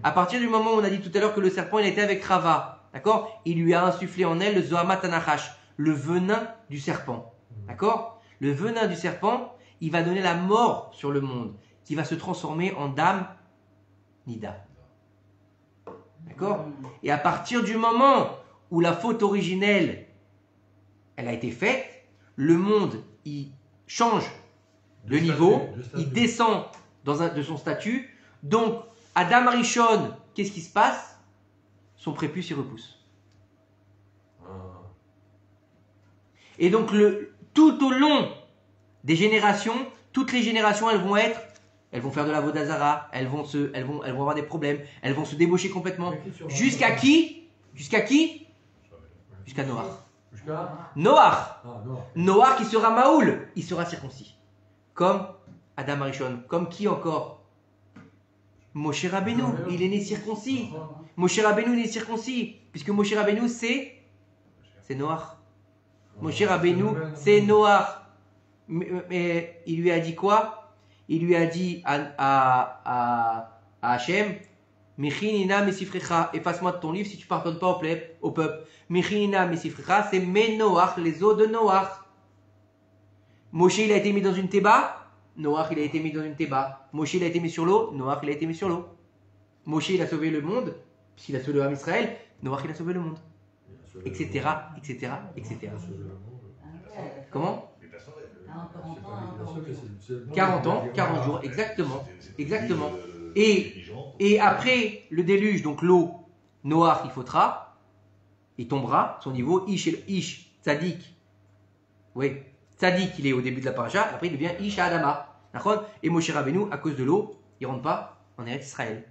À partir du moment où on a dit tout à l'heure que le serpent il a été avec Rava, d'accord? Il lui a insufflé en elle le Zohamat Anachash, le venin du serpent. D'accord? Le venin du serpent, il va donner la mort sur le monde, qui va se transformer en Dam Nida. D'accord? Et à partir du moment où la faute originelle, elle a été faite, le monde, il change de niveau, il descend de son statut. Donc, Adam Arishon, qu'est-ce qui se passe? Son prépuce, il repousse. Et donc, tout au long des générations, toutes les générations, elles vont faire de la Vodazara, elles vont avoir des problèmes, elles vont se débaucher complètement. Jusqu'à qui? Jusqu'à Noach. Noach qui sera Maoul, il sera circoncis. Comme Adam Arishon. Comme qui encore? Moshe Rabbeinu, il est né circoncis. Moshe Rabbeinu est né circoncis. Puisque Moshe Rabbeinu, c'est Noach. Moshe Rabbeinu, c'est Noach. Mais il lui a dit quoi? Il lui a dit à Hachem, Mechinina mesifrecha, efface-moi de ton livre si tu ne pardonnes pas au peuple. Mechinina mesifrecha, c'est Noach, les eaux de Noach. Moshe, il a été mis dans une théba. Noach, il a été mis dans une théba. Moshe, il a été mis sur l'eau. Noach, il a été mis sur l'eau. Moshe, il a sauvé le monde, puisqu'il a sauvé l'homme Israël. Noach, il a sauvé le monde. Etc. Comment? 40 ans, 40 jours, exactement. Et après le déluge, donc l'eau, Noach, il faudra, il tombera, son niveau, Ish, Tzadik, oui, Tzadik, il est au début de la paracha, après il devient Isha Adama. D'accord? Et Moshe Rabbeinu, à cause de l'eau, il rentre pas en Eretz Israël.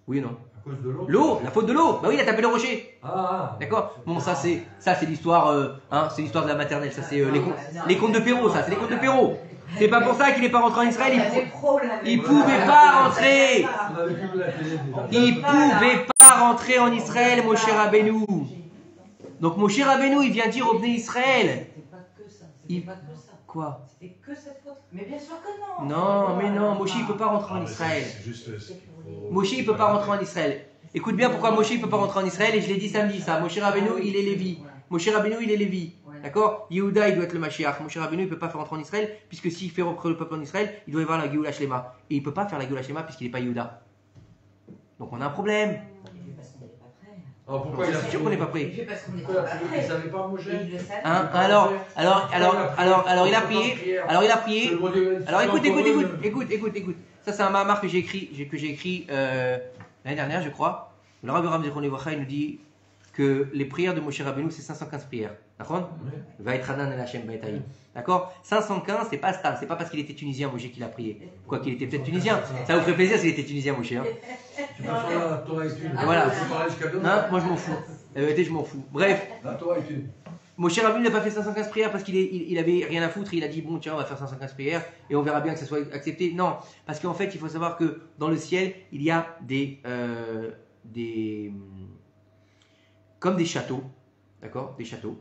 Oui ou non? À cause de l'eau. L'eau, la faute de l'eau. Bah oui, il a tapé le rocher. Ah. D'accord? Bon, ça c'est l'histoire, c'est l'histoire de la maternelle. Ça c'est les contes de Perrault. Ça, c'est les contes de Perrault. C'est pas pour ça qu'il n'est pas rentré en Israël. Il pouvait pas rentrer. On avait vu la télé déjà. Il pouvait pas rentrer en Israël, Moshe Rabbeinu. Donc Moshe Rabbeinu, il vient dire au Bnei Israël. C'était pas que ça. Il- C'était pas que ça. Quoi? C'était que cette faute. Mais bien sûr que non. Non, mais non, Moshe il peut pas rentrer en Israël. C'est juste. Moshe il peut pas rentrer en Israël. Écoute bien pourquoi Moshe il peut pas rentrer en Israël, et je l'ai dit samedi ça. Moshe Rabbeinu il est Lévi. Moshe Rabbeinu il est Lévi. D'accord? Yehuda il doit être le Mashiach. Moshe Rabbeinu il peut pas faire rentrer en Israël, puisque s'il fait rentrer le peuple en Israël, il doit y avoir la Géoula Shlema. Et il peut pas faire la Géoula Shlema puisqu'il n'est pas Yehuda. Donc on a un problème. Parce qu'on n'est pas prêt. Alors pourquoi il a C'est sûr qu'on n'est pas prêt. C'est parce qu'on est Pourquoi il a pas prié? Il prêt. savait pas Moshe. Et il le savait. Hein? Alors il a prié. Alors il a prié. Alors écoute. Ça c'est un mahamar que j'ai écrit l'année dernière, je crois. Le Rabbi Ram Zechron Livracha, il nous dit que les prières de Moshe Rabbeinu c'est 515 prières. D'accord? Va être Hanan el Hashem Baetaï. D'accord? 515, c'est pas Stam, c'est pas parce qu'il était tunisien Moshe qu'il a prié. Quoi qu'il était peut-être tunisien. Ça vous ferait plaisir s'il était tunisien Moshe. Hein? Tu peux faire la Torah étude. Voilà. Tu parlais jusqu'à demain. Hein? Moi je m'en fous. La vérité, je m'en fous. Bref. La Torah étude. Moshe Rabbeinu n'a pas fait 515 prières parce qu'il avait rien à foutre. Il a dit bon tiens on va faire 515 prières et on verra bien que ça soit accepté. Non, parce qu'en fait il faut savoir que dans le ciel il y a comme des châteaux, d'accord, des châteaux.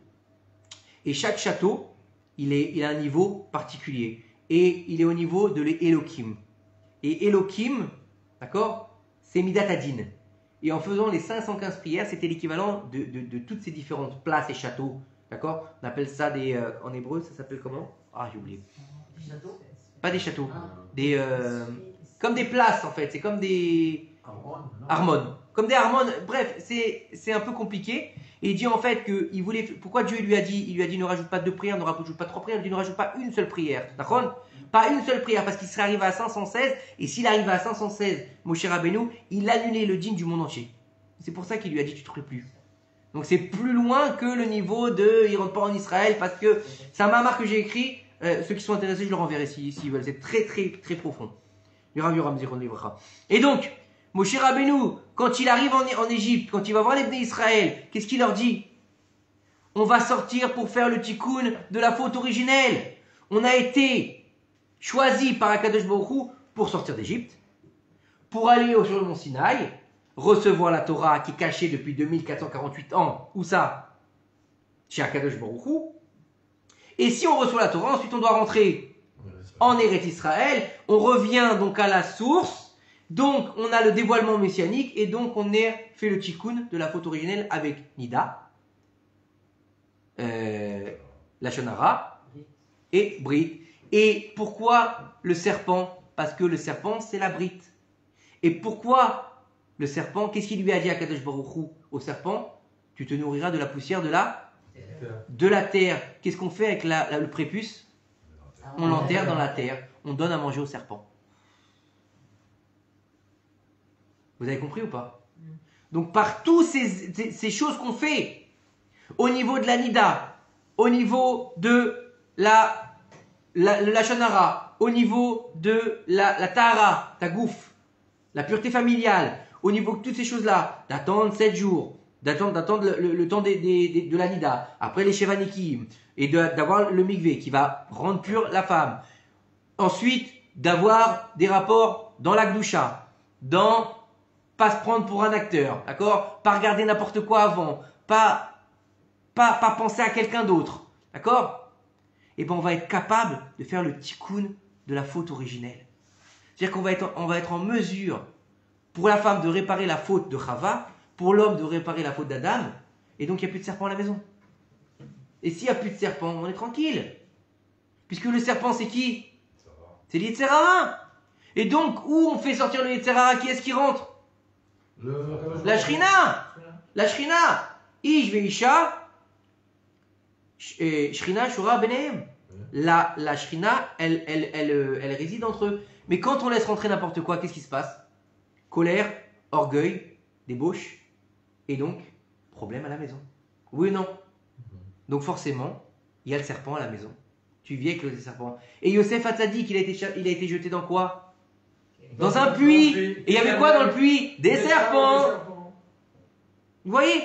Et chaque château il a un niveau particulier et il est au niveau de l'Elohim. Et Elohim, d'accord, c'est Midat Adin. Et en faisant les 515 prières, c'était l'équivalent de toutes ces différentes places et châteaux. D'accord? On appelle ça des. En hébreu, ça s'appelle comment? Ah, j'ai oublié. Château. Pas des châteaux. Ah. Des, comme des places, en fait. C'est comme des. Armon. Harmones. Comme des harmones. Bref, c'est un peu compliqué. Et il dit en fait que il voulait. Pourquoi Dieu lui a dit? Il lui a dit ne rajoute pas 2 prières, ne rajoute pas 3 prières. Il dit ne rajoute pas une seule prière. D'accord? Pas une seule prière, parce qu'il serait arrivé à 516. Et s'il arrivait à 516, Moshe Rabbeinu, il annulait le dîme du monde entier. C'est pour ça qu'il lui a dit tu ne te ferais plus. Donc c'est plus loin que le niveau de il rentre pas en Israël, parce que c'est un mahamar que j'ai écrit. Ceux qui sont intéressés, je leur enverrai s'ils veulent. C'est très très très profond. Et donc, Moshe Rabbeinu, quand il arrive en Égypte, quand il va voir les Bnei Israël, qu'est-ce qu'il leur dit? On va sortir pour faire le tikkun de la faute originelle. On a été choisi par Akadosh Baruch Hu pour sortir d'Égypte, pour aller sur le mont Sinaï, recevoir la Torah qui est cachée depuis 2448 ans. Où ça? Chez Akadosh Baruch Hu. Et si on reçoit la Torah, ensuite on doit rentrer en Eretz Israël. On revient donc à la source. Donc on a le dévoilement messianique et donc on fait le tikkun de la faute originelle avec Nida, Lashon Hara et Brit. Et pourquoi le serpent? Parce que le serpent c'est la Brit. Et pourquoi le serpent? Qu'est-ce qu'il lui a dit à Kadosh Baruch Hu au serpent? Tu te nourriras de la poussière de la terre. Qu'est-ce qu'on fait avec le prépuce? On l'enterre dans la terre. On donne à manger au serpent. Vous avez compris ou pas? Donc par toutes ces choses qu'on fait, au niveau de la Nida, au niveau de la Lashon Hara, au niveau de la Tahara, ta gouf, la pureté familiale, au niveau de toutes ces choses-là, d'attendre 7 jours, d'attendre le temps de la Nida, après les Shevanikim, et d'avoir le mikvé qui va rendre pure la femme. Ensuite, d'avoir des rapports dans la Gdusha, pas se prendre pour un acteur, d'accord? Pas regarder n'importe quoi avant, pas penser à quelqu'un d'autre, d'accord? Et ben on va être capable de faire le tikkun de la faute originelle. C'est-à-dire qu'on va être en mesure pour la femme de réparer la faute de Chava, pour l'homme de réparer la faute d'Adam, et donc il n'y a plus de serpent à la maison. Et s'il n'y a plus de serpent, on est tranquille. Puisque le serpent c'est qui? C'est l'Yetzer Hara. Et donc où on fait sortir le Yetzer Hara? Qui est-ce qui rentre? La Shrina. La Shrina. Ish ve'isha Shrina shura benehem. La Shrina, elle réside entre eux. Mais quand on laisse rentrer n'importe quoi, qu'est-ce qui se passe? Colère, orgueil, débauche, et donc problème à la maison. Oui ou non? Donc forcément, il y a le serpent à la maison. Tu vis avec le serpent. Et Yosef Hatzadik, il a été jeté dans quoi? Dans un puits. Et il y avait quoi dans le puits? Des serpents. Vous voyez?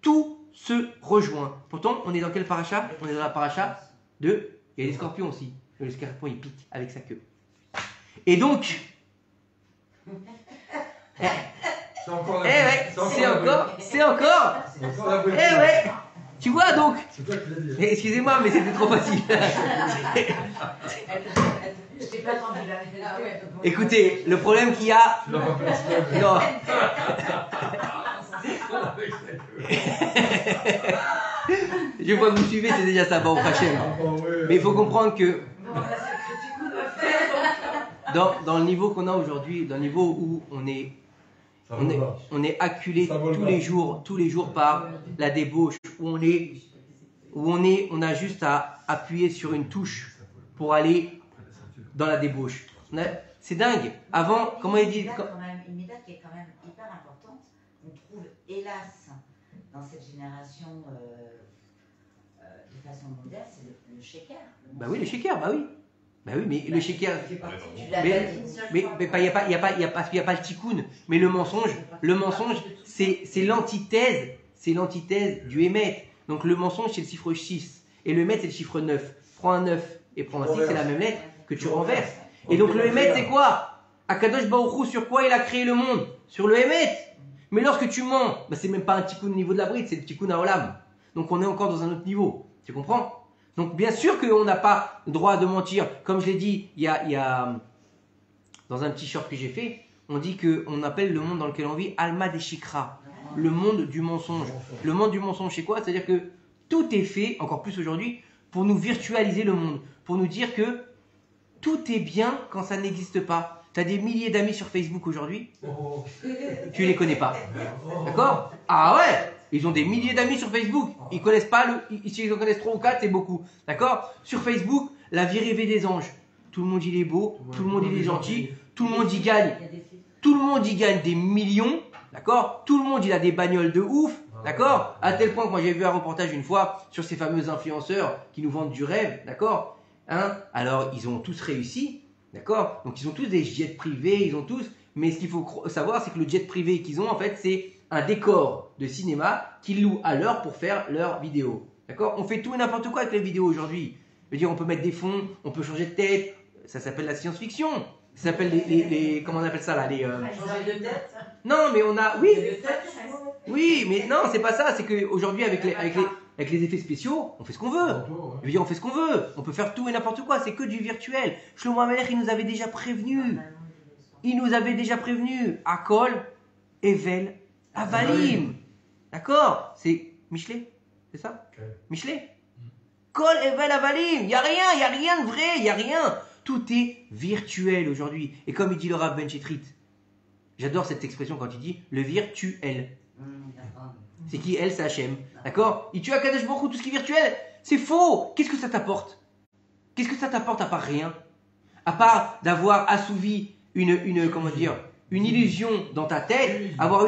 Tout se rejoint. Pourtant, on est dans quel paracha? On est dans la paracha de... Il y a les scorpions aussi. Le scorpion, il pique avec sa queue. Et donc... C'est encore la c'est encore ouais. Tu vois donc. C'est toi qui l'as dit. Excusez-moi, mais c'était trop facile. Écoutez, le problème qu'il y a... Tu l'as pas placé. Non. Je vois que vous suivez, c'est déjà ça, bon, Hachem. Mais il faut comprendre que dans le niveau qu'on a aujourd'hui, dans le niveau où on est acculé tous les jours par la débauche, où on a juste à appuyer sur une touche pour aller dans la débauche. C'est dingue. Avant, comment il dit Une méthode qui est quand même hyper importante. On trouve, hélas, dans cette génération de façon mondiale, c'est le shaker. Bah oui, le shaker, bah oui. Bah oui, mais le shaker. Mais il n'y a pas le tikkun. Mais le mensonge, c'est l'antithèse du émet. Donc le mensonge, c'est le chiffre 6. Et le émet, c'est le chiffre 9. Prends un 9 et prends un 6, c'est la même lettre que tu renverses. Et donc le émet, c'est quoi? Akadosh Baruch Hu, sur quoi il a créé le monde? Sur le émet. Mais lorsque tu mens, bah, c'est même pas un tikkun au niveau de la bride, c'est le tikkun à Olam. Donc on est encore dans un autre niveau. Tu comprends? Donc bien sûr qu'on n'a pas le droit de mentir. Comme je l'ai dit, il y a dans un petit short que j'ai fait, on dit qu'on appelle le monde dans lequel on vit Alma des Shikra, le monde du mensonge. Le monde du mensonge, c'est quoi? C'est-à-dire que tout est fait, encore plus aujourd'hui, pour nous virtualiser le monde, pour nous dire que tout est bien quand ça n'existe pas. Tu as des milliers d'amis sur Facebook aujourd'hui, tu les connais pas. D'accord? Ah ouais, ils ont des milliers d'amis sur Facebook. Ils connaissent pas s'ils en connaissent 3 ou 4, c'est beaucoup. D'accord? Sur Facebook, la vie rêvée des anges. Tout le monde il est beau, tout le monde il est gentil, tout le monde y gagne. Tout le monde y gagne des millions. D'accord? Tout le monde il a des bagnoles de ouf. D'accord? À tel point que moi j'ai vu un reportage une fois sur ces fameux influenceurs qui nous vendent du rêve. D'accord? Alors ils ont tous réussi. D'accord? Donc ils ont tous des jets privés, ils ont tous. Mais ce qu'il faut savoir, c'est que le jet privé qu'ils ont, en fait, c'est un décor de cinéma qu'ils louent à l'heure pour faire leurs vidéos. D'accord? On fait tout et n'importe quoi avec les vidéos aujourd'hui. Je veux dire, on peut mettre des fonds, on peut changer de tête. Ça s'appelle la science-fiction. Ça s'appelle les comment on appelle ça là? Changer de tête. Non, mais on a. Oui, mais non, c'est pas ça. C'est qu'aujourd'hui, avec les effets spéciaux, on fait ce qu'on veut. Je veux dire, on fait ce qu'on veut. On peut faire tout et n'importe quoi. C'est que du virtuel. Shlomo Amelech, il nous avait déjà prévenu. Akol, Evel, Avalim. D'accord? C'est Michelet, c'est ça? Michelet. Kol, Evel, Avalim. Il n'y a rien de vrai, il n'y a rien. Tout est virtuel aujourd'hui. Et comme il dit le Rav Ben Chetrit, j'adore cette expression quand il dit le virtuel. C'est qui? Elle, c'est Hachem. D'accord? Il tue à Kadesh Baruch Hu, tout ce qui est virtuel. C'est faux. Qu'est-ce que ça t'apporte? Qu'est-ce que ça t'apporte à part rien? À part d'avoir assouvi une illusion dans ta tête, avoir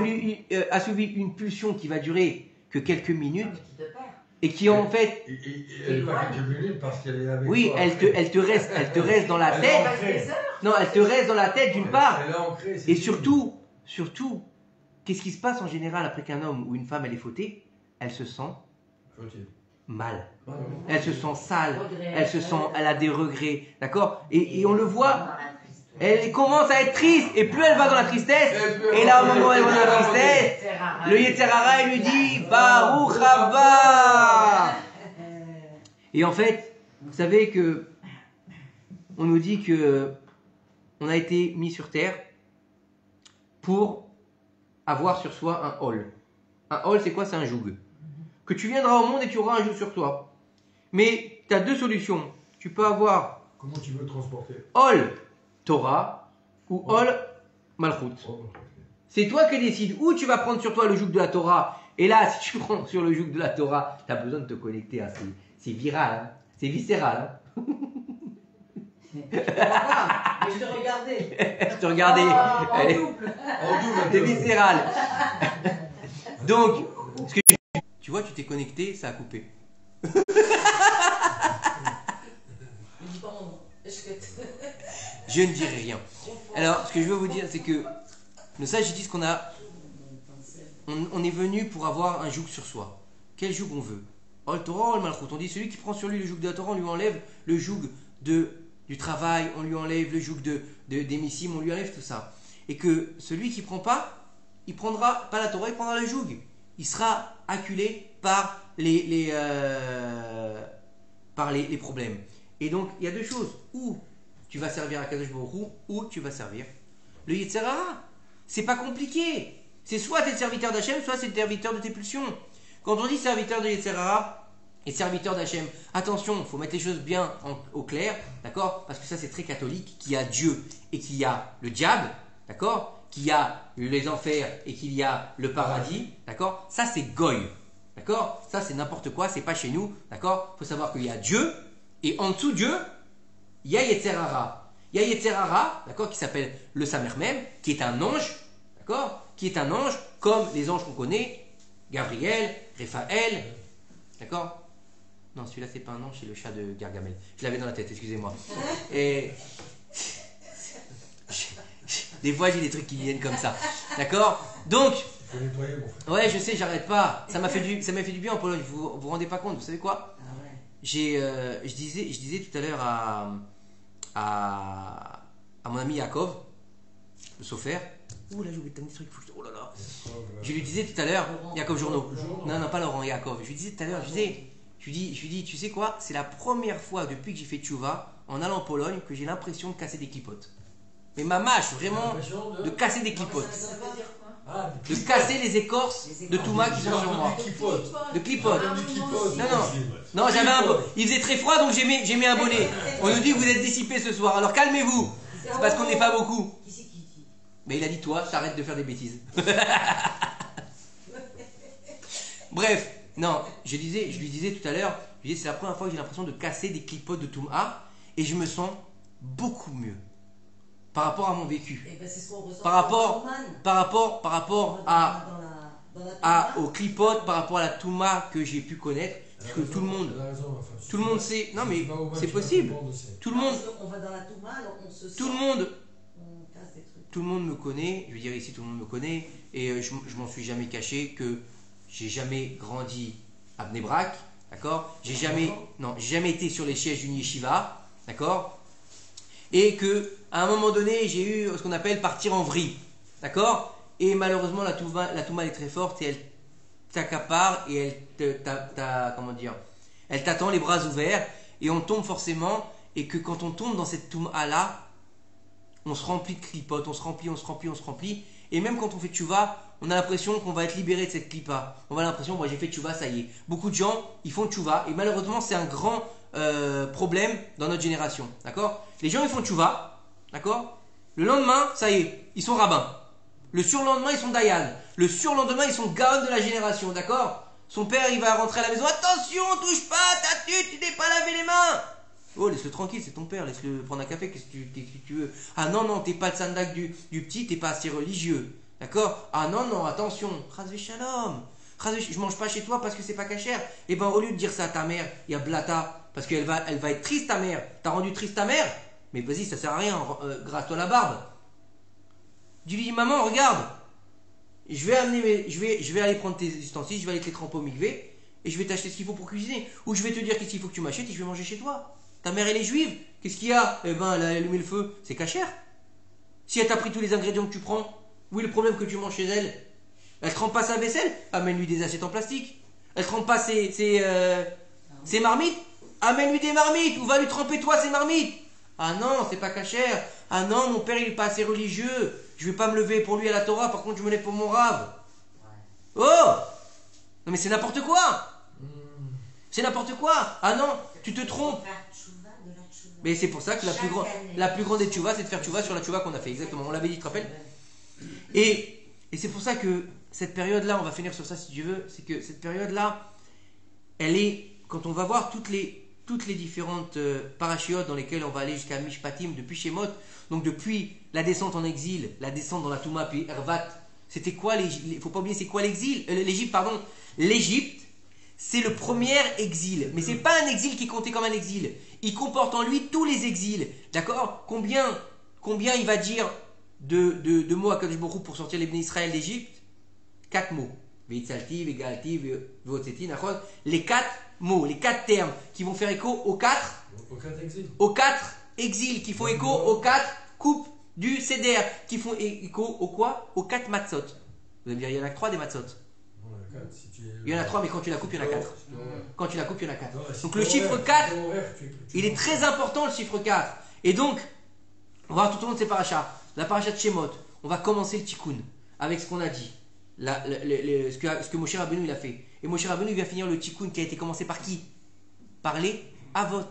assouvi une pulsion qui va durer que quelques minutes et qui en fait... Elle va quelques minutes parce qu'elle est avec oui, toi. elle te reste dans la tête. Non, elle te reste dans la tête d'une part. Et surtout, qu'est-ce qui se passe en général après qu'un homme ou une femme elle est fautée? Elle se sent mal. Elle se sent sale. Elle a des regrets. D'accord? Et on le voit. Elle commence à être triste. Et plus elle va dans la tristesse, et là au moment où elle va dans la tristesse, le Yetzer Hara il lui dit Baruch Haba. Et en fait, vous savez que on nous dit que on a été mis sur terre pour avoir sur soi un hol. Un hol, c'est quoi? C'est un joug. Que tu viendras au monde et tu auras un joug sur toi. Mais tu as deux solutions. Tu peux avoir... Comment tu veux transporter? Hol Torah ou hol Malchut. C'est toi qui décides où tu vas prendre sur toi le joug de la Torah. Et là, si tu prends sur le joug de la Torah, tu as besoin de te connecter. Hein. C'est viral. Hein. C'est viscéral. Hein. Je te regardais. Je te regardais. En double. C'est viscéral. Donc, tu vois, tu t'es connecté, ça a coupé. Je ne dirai rien. Alors, ce que je veux vous dire, c'est que nos sages disent qu'on a, on est venu pour avoir un joug sur soi. Quel joug on veut? Ol Torah, Ol Malchut. On dit celui qui prend sur lui le joug de la Torah, on lui enlève le joug du travail, on lui enlève le joug des missim, on lui enlève tout ça. Et que celui qui ne prend pas, il prendra pas la Torah, il prendra le joug. Il sera acculé par les problèmes. Et donc, il y a deux choses. Ou tu vas servir à Kadosh Baruch Hu, ou tu vas servir le Yetzer Hara. C'est pas compliqué. C'est soit tu es le serviteur d'Hachem, soit c'est le serviteur de tes pulsions. Quand on dit serviteur de Yetzer Hara et serviteur d'Hachem, attention, il faut mettre les choses bien au clair, d'accord? Parce que ça c'est très catholique, qu'il y a Dieu et qu'il y a le diable, d'accord? Qu'il y a les enfers et qu'il y a le paradis, d'accord? Ça c'est goy, d'accord? Ça c'est n'importe quoi, c'est pas chez nous, d'accord? Il faut savoir qu'il y a Dieu et en dessous Dieu, il y a Yetzer Hara. Il y a Yetzer Hara, d'accord, qui s'appelle le Samer même, qui est un ange, d'accord? Qui est un ange comme les anges qu'on connaît, Gabriel, Raphaël, d'accord? Non, celui-là c'est pas un ange, c'est le chat de Gargamel. Je l'avais dans la tête, excusez-moi. Et des fois j'ai des trucs qui viennent comme ça, d'accord? Donc, faut nettoyer, mon frère. ouais, je sais, j'arrête pas. Ça m'a fait du bien en Pologne. Vous vous rendez pas compte? Vous savez quoi? Je disais tout à l'heure à mon ami Yaakov, le Sofer. Ouh là, j'ai oublié de t'amener ce truc. Oh là là. Je lui disais tout à l'heure, Yaakov Journeau. Non, pas Laurent, Yaakov. Je lui disais tout à l'heure, je lui dis, tu sais quoi? C'est la première fois depuis que j'ai fait tchouva en allant en Pologne que j'ai l'impression de casser des clipotes. Mais ma mâche, vraiment, de casser des clipotes. Ça veut dire quoi? De casser les écorces de Touma qui sont sur moi. De clipotes. Non, j'avais un bonnet. Il faisait très froid donc j'ai mis un bonnet. On nous dit que vous êtes dissipés ce soir. Alors calmez-vous. C'est parce qu'on n'est pas beaucoup. Mais il a dit toi, t'arrêtes de faire des bêtises. Bref, non, je lui disais tout à l'heure, c'est la première fois que j'ai l'impression de casser des clipotes de Touma et je me sens beaucoup mieux. Par rapport à mon vécu. Et ben c'est ce qu'on ressent par rapport aux clipotes, par rapport à la Touma que j'ai pu connaître. Parce que tout le monde sait. Non mais c'est possible. Tout le monde. On va dans la Touma, alors on se sent. Tout le monde. On casse des trucs. Tout le monde me connaît. Je veux dire ici tout le monde me connaît et je m'en suis jamais caché que j'ai jamais grandi à Bnei Brak, d'accord. J'ai jamais été sur les sièges d'une yeshiva, d'accord. Et que à un moment donné, j'ai eu ce qu'on appelle partir en vrille, d'accord. Et malheureusement, la Touma est très forte et elle t'accapare et elle t'attend les bras ouverts et on tombe forcément. Et que quand on tombe dans cette Touma là, on se remplit de clipotes, on se remplit. Et même quand on fait tchouva, on a l'impression qu'on va être libéré de cette clipa. On a l'impression, moi j'ai fait tchouva, ça y est. Beaucoup de gens, ils font tchouva et malheureusement, c'est un grand problème dans notre génération, d'accord. Les gens, ils font tchouva, d'accord. Le lendemain, ça y est, ils sont rabbins. Le surlendemain, ils sont dayan. Le surlendemain, ils sont gaon de la génération, d'accord. Son père, il va rentrer à la maison. Attention, touche pas, tu t'es pas lavé les mains. Oh, laisse-le tranquille, c'est ton père, laisse-le prendre un café, qu'est-ce que tu veux. Ah non, t'es pas le sandak du petit, t'es pas assez religieux. D'accord. Ah non, attention. Chazvé shalom. Je mange pas chez toi parce que c'est pas cachère. Et ben au lieu de dire ça à ta mère, il y a blata. Parce qu'elle va être triste ta mère. T'as rendu triste ta mère. Mais vas-y, ça sert à rien, grasse-toi la barbe. Dis-lui, maman, regarde. Je vais aller prendre tes ustensiles, je vais aller te les tremper au mikvé. Et je vais t'acheter ce qu'il faut pour cuisiner. Ou je vais te dire qu'est-ce qu'il faut que tu m'achètes et je vais manger chez toi. Ta mère, elle est juive. Qu'est-ce qu'il y a? Eh ben, elle a allumé le feu. C'est cachère. Si elle t'a pris tous les ingrédients que tu prends, où est le problème que tu manges chez elle? Elle trempe pas sa vaisselle? Amène-lui des assiettes en plastique. Elle trempe pas ses marmites? Amène-lui des marmites. Ou va lui tremper toi ses marmites. Ah non, c'est pas cachère. Ah non, mon père, il est pas assez religieux. Je vais pas me lever pour lui à la Torah. Par contre, je me lève pour mon rave. Oh! Non mais c'est n'importe quoi. C'est n'importe quoi. Ah non, tu te trompes. Mais c'est pour ça que la plus grande des tchouva, c'est de faire tchouva sur la tchouva qu'on a fait. Exactement, on l'avait dit, tu te rappelles? Et c'est pour ça que cette période-là, on va finir sur ça si tu veux, c'est que cette période-là, elle est, quand on va voir toutes les différentes parachiotes dans lesquelles on va aller jusqu'à Mishpatim, depuis Shemot, donc depuis la descente en exil, la descente dans la Touma, puis Hervat, c'était quoi il faut pas oublier, c'est quoi l'exil? L'Égypte, c'est le premier exil, mais c'est pas un exil qui comptait comme un exil. Il comporte en lui tous les exils, d'accord? Combien combien il va dire de mots à Kadosh Baruch Hu pour sortir les Bnei Israël d'Égypte? 4 mots. Veitzalti, Vegalti, Veotseti, Nachon. Les 4 mots, les 4 termes qui vont faire écho aux 4 exils, qui font écho aux 4 coupes du Seder, qui font écho aux quoi? Aux 4 matzot. Vous allez me dire, il y en a que 3 des matzot. Il y en a 3, mais quand tu la coupes, il y en a 4. Quand tu la coupes, il y en a 4. Donc le chiffre 4, il est très important, le chiffre 4. Et donc, on va voir tout au long de ces parachas. La paracha de Shemot, on va commencer le tikkun avec ce qu'on a dit. Ce que Moshe Rabbeinu il a fait. Et Moshe Rabbeinu il va finir le tikkun qui a été commencé par qui? Par les Avot.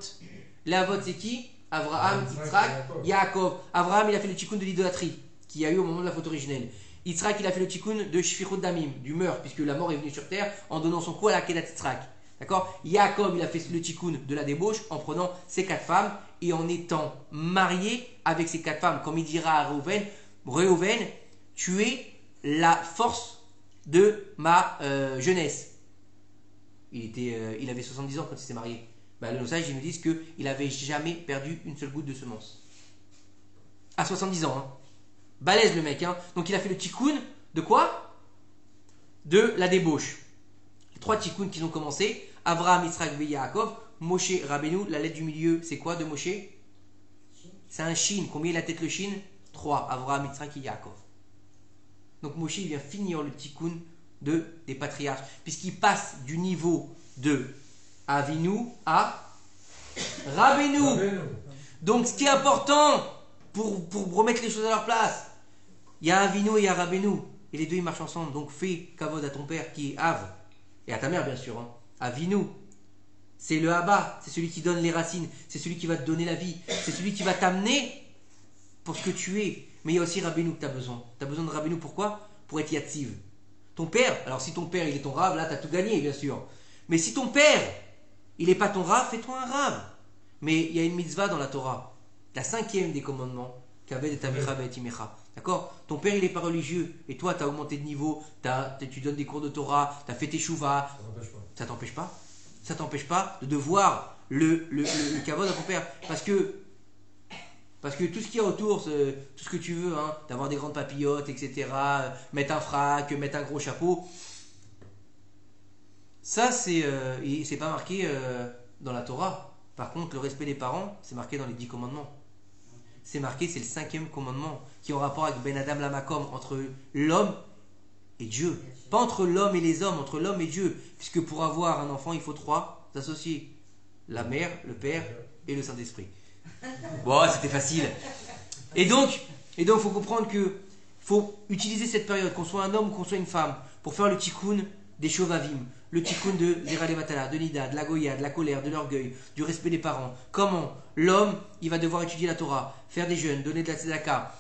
Les Avot c'est qui? Avraham, Yitzhak, Yaakov. Avraham il a fait le tikkun de l'idolâtrie qu'il y a eu au moment de la faute originelle. Yitzhak il a fait le tikkun de Shfichut Damim, du meurtre, puisque la mort est venue sur terre en donnant son cou à la Kedat Yitzhak. D'accord? Yaakov il a fait le tikkun de la débauche en prenant ses 4 femmes et en étant marié avec ces 4 femmes. Comme il dira à Reuven, tu es la force de ma jeunesse. Il avait 70 ans quand il s'est marié. Les Nosages ils nous disent qu'il n'avait jamais perdu une seule goutte de semence. À 70 ans. Hein. Balèze le mec. Hein. Donc il a fait le tikkun de quoi? De la débauche. Les 3 tikkuns qui ont commencé. Avraham, Yitzhak et Yaakov. Moshe Rabbeinu, la lettre du milieu, c'est quoi de Moshe? C'est un shin. Combien il a tête le shin? 3. Avraham, Yitzhak et Yaakov. Donc Moshe il vient finir le tikkun des patriarches, puisqu'il passe du niveau de Avinu à Rabbeinu. Donc ce qui est important pour remettre les choses à leur place, il y a Avinu et il y a Rabbeinu, et les deux ils marchent ensemble. Donc fais kavod à ton père qui est Av, et à ta mère bien sûr. Hein. Avinu, c'est le Abba, c'est celui qui donne les racines, c'est celui qui va te donner la vie, c'est celui qui va t'amener pour ce que tu es. Mais il y a aussi Rabbeinu que tu as besoin. Tu as besoin de Rabbeinu pourquoi? Pour être Yatziv. Ton père, alors si ton père il est ton rave, là tu as tout gagné bien sûr. Mais si ton père il n'est pas ton rave, fais-toi un rave. Mais il y a une mitzvah dans la Torah, la 5e des commandements, Kaved et Amicha et Imecha. D'accord? Ton père il n'est pas religieux et toi tu as augmenté de niveau, tu donnes des cours de Torah, tu as fait tes chouvas. Ça t'empêche pas. Ça t'empêche pas de devoir le kavod à ton père. Parce que tout ce qu'il y a autour, tout ce que tu veux, hein, d'avoir des grandes papillotes, etc., mettre un frac, mettre un gros chapeau, ça c'est pas marqué dans la Torah. Par contre, le respect des parents, c'est marqué dans les 10 commandements. C'est marqué, c'est le 5e commandement, qui est en rapport avec Ben Adam Lamakom, entre l'homme et Dieu. Pas entre l'homme et les hommes, entre l'homme et Dieu. Puisque pour avoir un enfant, il faut 3 associés. La mère, le père et le Saint-Esprit. Bon, c'était facile. Et donc, il faut comprendre que faut utiliser cette période, qu'on soit un homme ou qu'on soit une femme, pour faire le tikkun des shovavim, le tikkun de Zera Levatala, de Nida, de la Goya, de la colère, de l'orgueil, du respect des parents. Comment? L'homme, il va devoir étudier la Torah, faire des jeûnes, donner de la tzedaka,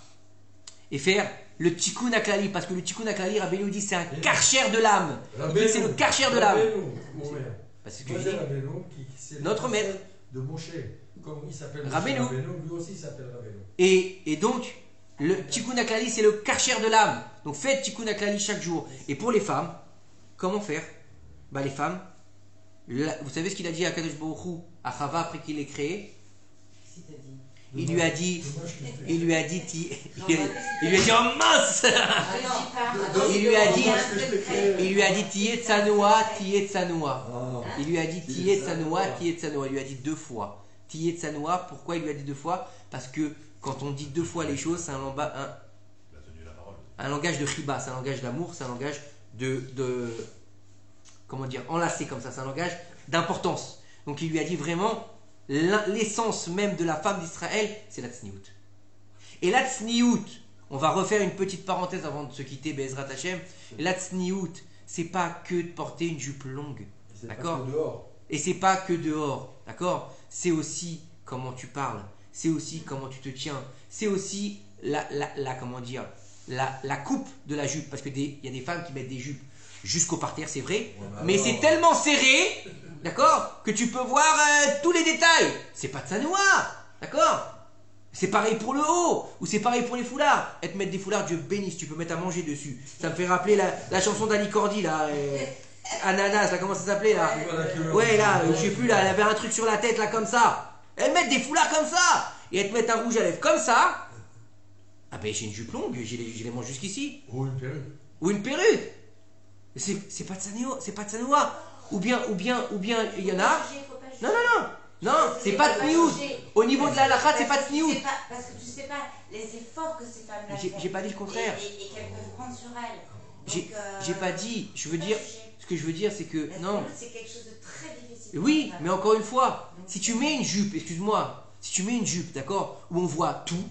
et faire le tikkun aklali, parce que le tikkun aklali, Rabbeinu dit, c'est un karcher de l'âme. Il dit, c'est le karcher de l'âme. C'est ce que je dis. Notre maître. De Moshe. Comme il s'appelle Rabbeinu. Lui aussi il s'appelle Rabbeinu. Et donc, le tikkun aklali, c'est le karcher de l'âme. Donc faites tikkun aklali chaque jour. Et pour les femmes, comment faire? Les femmes, vous savez ce qu'il a dit à Kadosh Baruch Hu, à Chava après qu'il l'ait créé? Il lui a dit, oh mince! Il lui a dit, tiye tsanoua. Il lui a dit, tiye tsanoua. Il lui a dit 2 fois. Tiye tsanoua, pourquoi il lui a dit 2 fois? Parce que quand on dit 2 fois les choses, c'est un langage de chiba, c'est un langage d'amour, c'est un langage comment dire, enlacé comme ça, c'est un langage d'importance. Donc il lui a dit vraiment, l'essence même de la femme d'Israël, c'est la tsniout. Et la tsniout, on va refaire une petite parenthèse avant de se quitter, Be'ezrat Hashem. La tsniout, c'est pas que de porter une jupe longue, d'accord? Et c'est pas que dehors, d'accord? C'est aussi comment tu parles, c'est aussi comment tu te tiens, c'est aussi comment dire, la coupe de la jupe, parce que il y a des femmes qui mettent des jupes jusqu'au parterre, c'est vrai, mais c'est tellement serré, d'accord, que tu peux voir tous les détails. C'est pas de tsanoua, d'accord? C'est pareil pour le haut, ou c'est pareil pour les foulards. Et te mettre des foulards, Dieu bénisse, tu peux mettre à manger dessus. Ça me fait rappeler la chanson d'Ali Cordy, là, Ananas, là, comment ça s'appelait, là? Ouais, là, je sais plus, là, elle avait un truc sur la tête, là, comme ça. Elles mettent des foulards comme ça, et elles te mettent un rouge à lèvres comme ça, Ah ben j'ai une jupe longue, j'ai les manches jusqu'ici. Ou une perruque. Ou une perruque. C'est pas de Sanoa. Ou bien il y en a. Non, c'est pas de sniout. Au niveau de la halakha, c'est pas de sniout. Parce que tu sais pas les efforts que ces femmes-là font. J'ai pas dit le contraire. Et qu'elles peuvent prendre sur elles. J'ai pas dit. Je veux dire, ce que je veux dire, c'est que non. C'est quelque chose de très difficile. Oui, mais encore une fois, si tu mets une jupe, excuse-moi, si tu mets une jupe, d'accord, où on voit tout,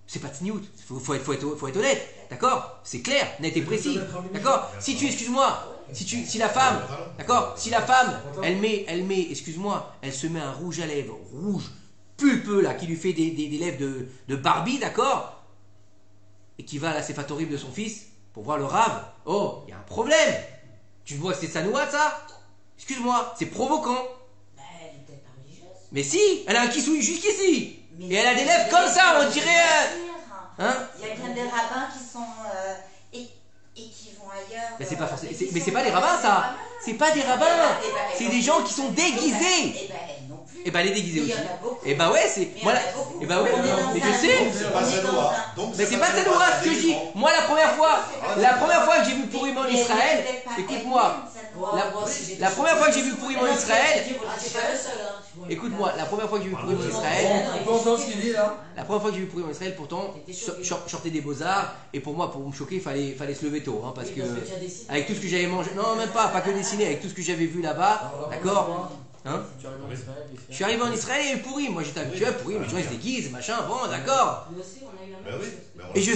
c'est pas de sniout. Faut être honnête, d'accord. C'est clair, net et précis, d'accord. Si tu, excuse-moi. Si la femme, d'accord, si la femme, elle met, excuse-moi, elle se met un rouge à lèvres, rouge, pulpeux là, qui lui fait des lèvres de Barbie, d'accord, et qui va à la séfatorib de son fils pour voir le rave, oh, il y a un problème. Tu vois que c'est Sanoa ça? Excuse-moi, c'est provoquant. Ben, elle est peut-être pas religieuse. Mais si, elle a un kisoui jusqu'ici, et elle a des lèvres comme ça, on dirait. Hein? Il y a bien des rabbins qui sont et qui vont ailleurs. Mais c'est pas forcément. Mais c'est pas des rabbins ça. C'est pas des rabbins. C'est des gens qui sont déguisés. Et ben elles non plus. Et bah les déguisés Il y aussi. en a beaucoup. Et bah ouais, c'est. Voilà. Et bah ouais, mais je sais. C'est pas Sanoa. Mais c'est pas Sanoa ce que je dis. Moi la première fois que j'ai vu Pourim en Israël, écoute-moi. La première fois que j'ai vu Pourim en Israël, C'est pas le seul, hein. écoute-moi, la première fois que j'ai vu Pourim en Israël, On entend ce qu'il dit là. la première fois que j'ai vu Pourim en Israël, pourtant, je sortais des Beaux-Arts, et pour moi, pour me choquer, il fallait se lever tôt, hein, parce que, avec tout ce que j'avais mangé, non, même pas que dessiné, avec tout ce que j'avais vu là-bas, d'accord, hein, je suis arrivé en Israël, il y a eu Pourim, moi j'étais habitué à Pourim, les gens ils se déguisent, machin, bon, d'accord, Nous aussi, on a eu la Ben même oui. chose. Ben on et l'a je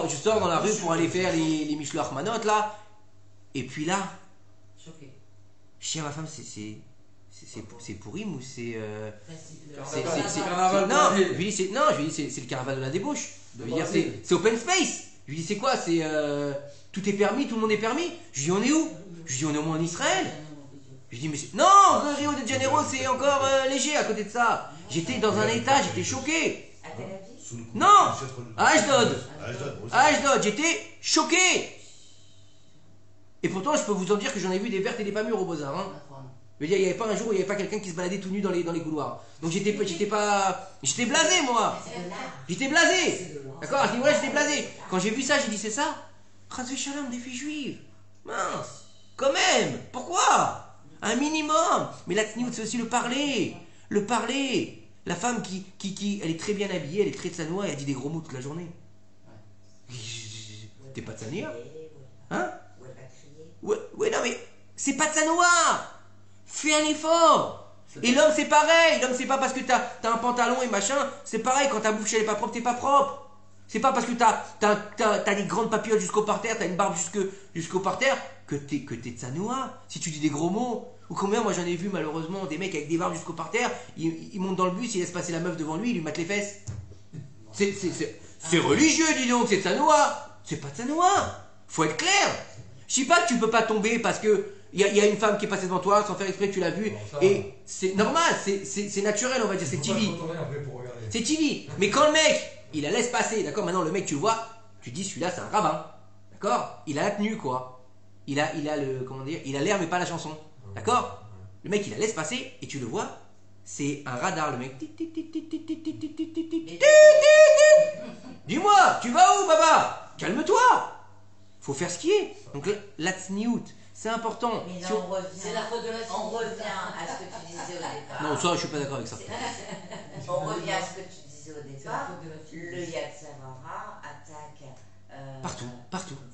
fait. sors dans la rue pour aller faire les Mishloach Manot, là, et puis là, Choqué. je dis à ma femme, c'est Pourim ou c'est... C'est carnaval Non, de je la lui dis c'est le carnaval de la débauche. Je veux dire, c'est open space. Je lui dis c'est quoi? C'est tout est permis, tout le monde est permis. Je lui dis on est où? Je lui dis on est au moins en Israël. Je lui dis mais non, Rio de Janeiro c'est encore léger à côté de ça. J'étais dans un état, j'étais choqué. À Tel Aviv. Sous le coup, Non, à Ashdod. À Ashdod, j'étais choqué. Et pourtant je peux vous en dire que j'en ai vu des vertes et des pas mûres au Beaux-Arts. Hein. Je veux dire, il n'y avait pas un jour où il n'y avait pas quelqu'un qui se baladait tout nu dans les couloirs. Donc j'étais blasé moi. J'étais blasé. D'accord, à ce niveau-là j'étais blasé. Quand j'ai vu ça, j'ai dit c'est ça. Chas Shalom, des filles juives. Mince. Quand même. Pourquoi? Un minimum. Mais la tsniout c'est aussi le parler. Le parler. La femme qui elle est très bien habillée, elle est très tsanoua et elle dit des gros mots toute la journée. T'es pas tsania? Hein? Où elle va crier. Ouais, non mais c'est pas tsanoua. Fais un effort. Et l'homme c'est pareil. L'homme c'est pas parce que t'as un pantalon et machin. C'est pareil, quand ta bouche elle est pas propre, t'es pas propre. C'est pas parce que t'as des grandes papillotes jusqu'au parterre, t'as une barbe jusqu'au parterre que t'es tsanoua. Si tu dis des gros mots. Ou combien moi j'en ai vu malheureusement des mecs avec des barbes jusqu'au parterre, ils montent dans le bus, ils laissent passer la meuf devant lui, ils lui mettent les fesses. C'est religieux dis donc, c'est tsanoua. C'est pas tsanoua. Faut être clair. Je dis pas que tu peux pas tomber parce que il y a une femme qui est passée devant toi sans faire exprès que tu l'as vue et c'est normal, c'est naturel on va dire, c'est TV. C'est TV. Mais quand le mec, il la laisse passer, d'accord, maintenant le mec tu le vois, tu te dis celui-là c'est un rabbin. D'accord? Il a la tenue quoi. Il a le comment dire, il a l'air mais pas la chanson. D'accord? Le mec il la laisse passer et tu le vois, c'est un radar le mec. Dis-moi, tu vas où baba? Calme-toi. Faut faire ce qui est. Donc la tsniout, c'est important. Mais là, Si on- C'est la faute de la on revient à ce que tu disais au départ. Non, ça je suis pas d'accord avec ça. On revient à ce que tu disais au C'est la départ. faute de la fille. Le Yad Savara attaque. Partout.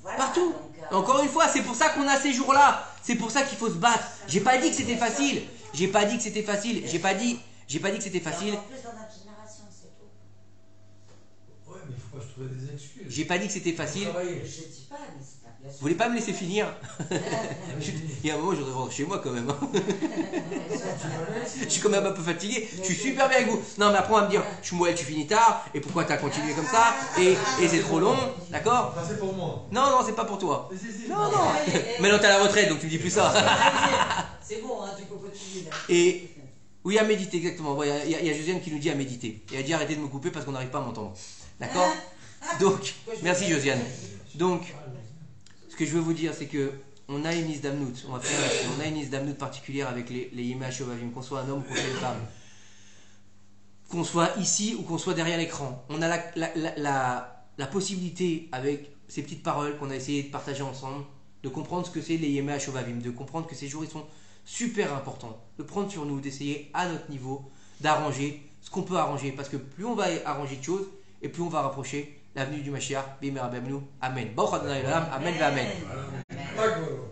Voilà, Partout. donc, Encore une fois, c'est pour ça qu'on a ces jours-là. C'est pour ça qu'il faut se battre. J'ai pas dit que c'était facile. J'ai pas dit que c'était facile. J'ai pas dit que c'était facile. En plus dans notre génération, c'est tout. Ouais, mais il faut pas se trouver des excuses. J'ai pas dit que c'était facile. Travailler. Je dis pas, mais c'est pas bien sûr. Vous voulez pas me laisser finir? Il y a un moment, je voudrais rentrer chez moi quand même. hein. Je suis quand même un peu fatigué. Je suis super bien avec vous. Non, mais après on va me dire, Shmuel, tu finis tard. Et pourquoi t'as continué comme ça? Et c'est trop long, d'accord? Ça c'est pour moi. Non, c'est pas pour toi. Si. Non. Maintenant t'es à la retraite, donc tu me dis plus ça. C'est bon, hein, tu peux continuer là. Et oui, à méditer, exactement. Il y a Josiane qui nous dit à méditer. Et elle dit arrêtez de me couper parce qu'on n'arrive pas à m'entendre. D'accord? Donc, merci Josiane. Donc, ce que je veux vous dire, c'est que on a une liste d'Amnout. On a une liste d'Amnout particulière avec les Yémé Shovavim, qu'on soit un homme ou qu'on soit une femme. Qu'on soit ici ou qu'on soit derrière l'écran. On a la possibilité, avec ces petites paroles qu'on a essayé de partager ensemble, de comprendre ce que c'est les Yémé Shovavim, de comprendre que ces jours ils sont super importants, de prendre sur nous, d'essayer à notre niveau d'arranger ce qu'on peut arranger, parce que plus on va arranger de choses, et plus on va rapprocher l'avenue du Mashiach. Amen. Amen. Amen. Amen. D'accord.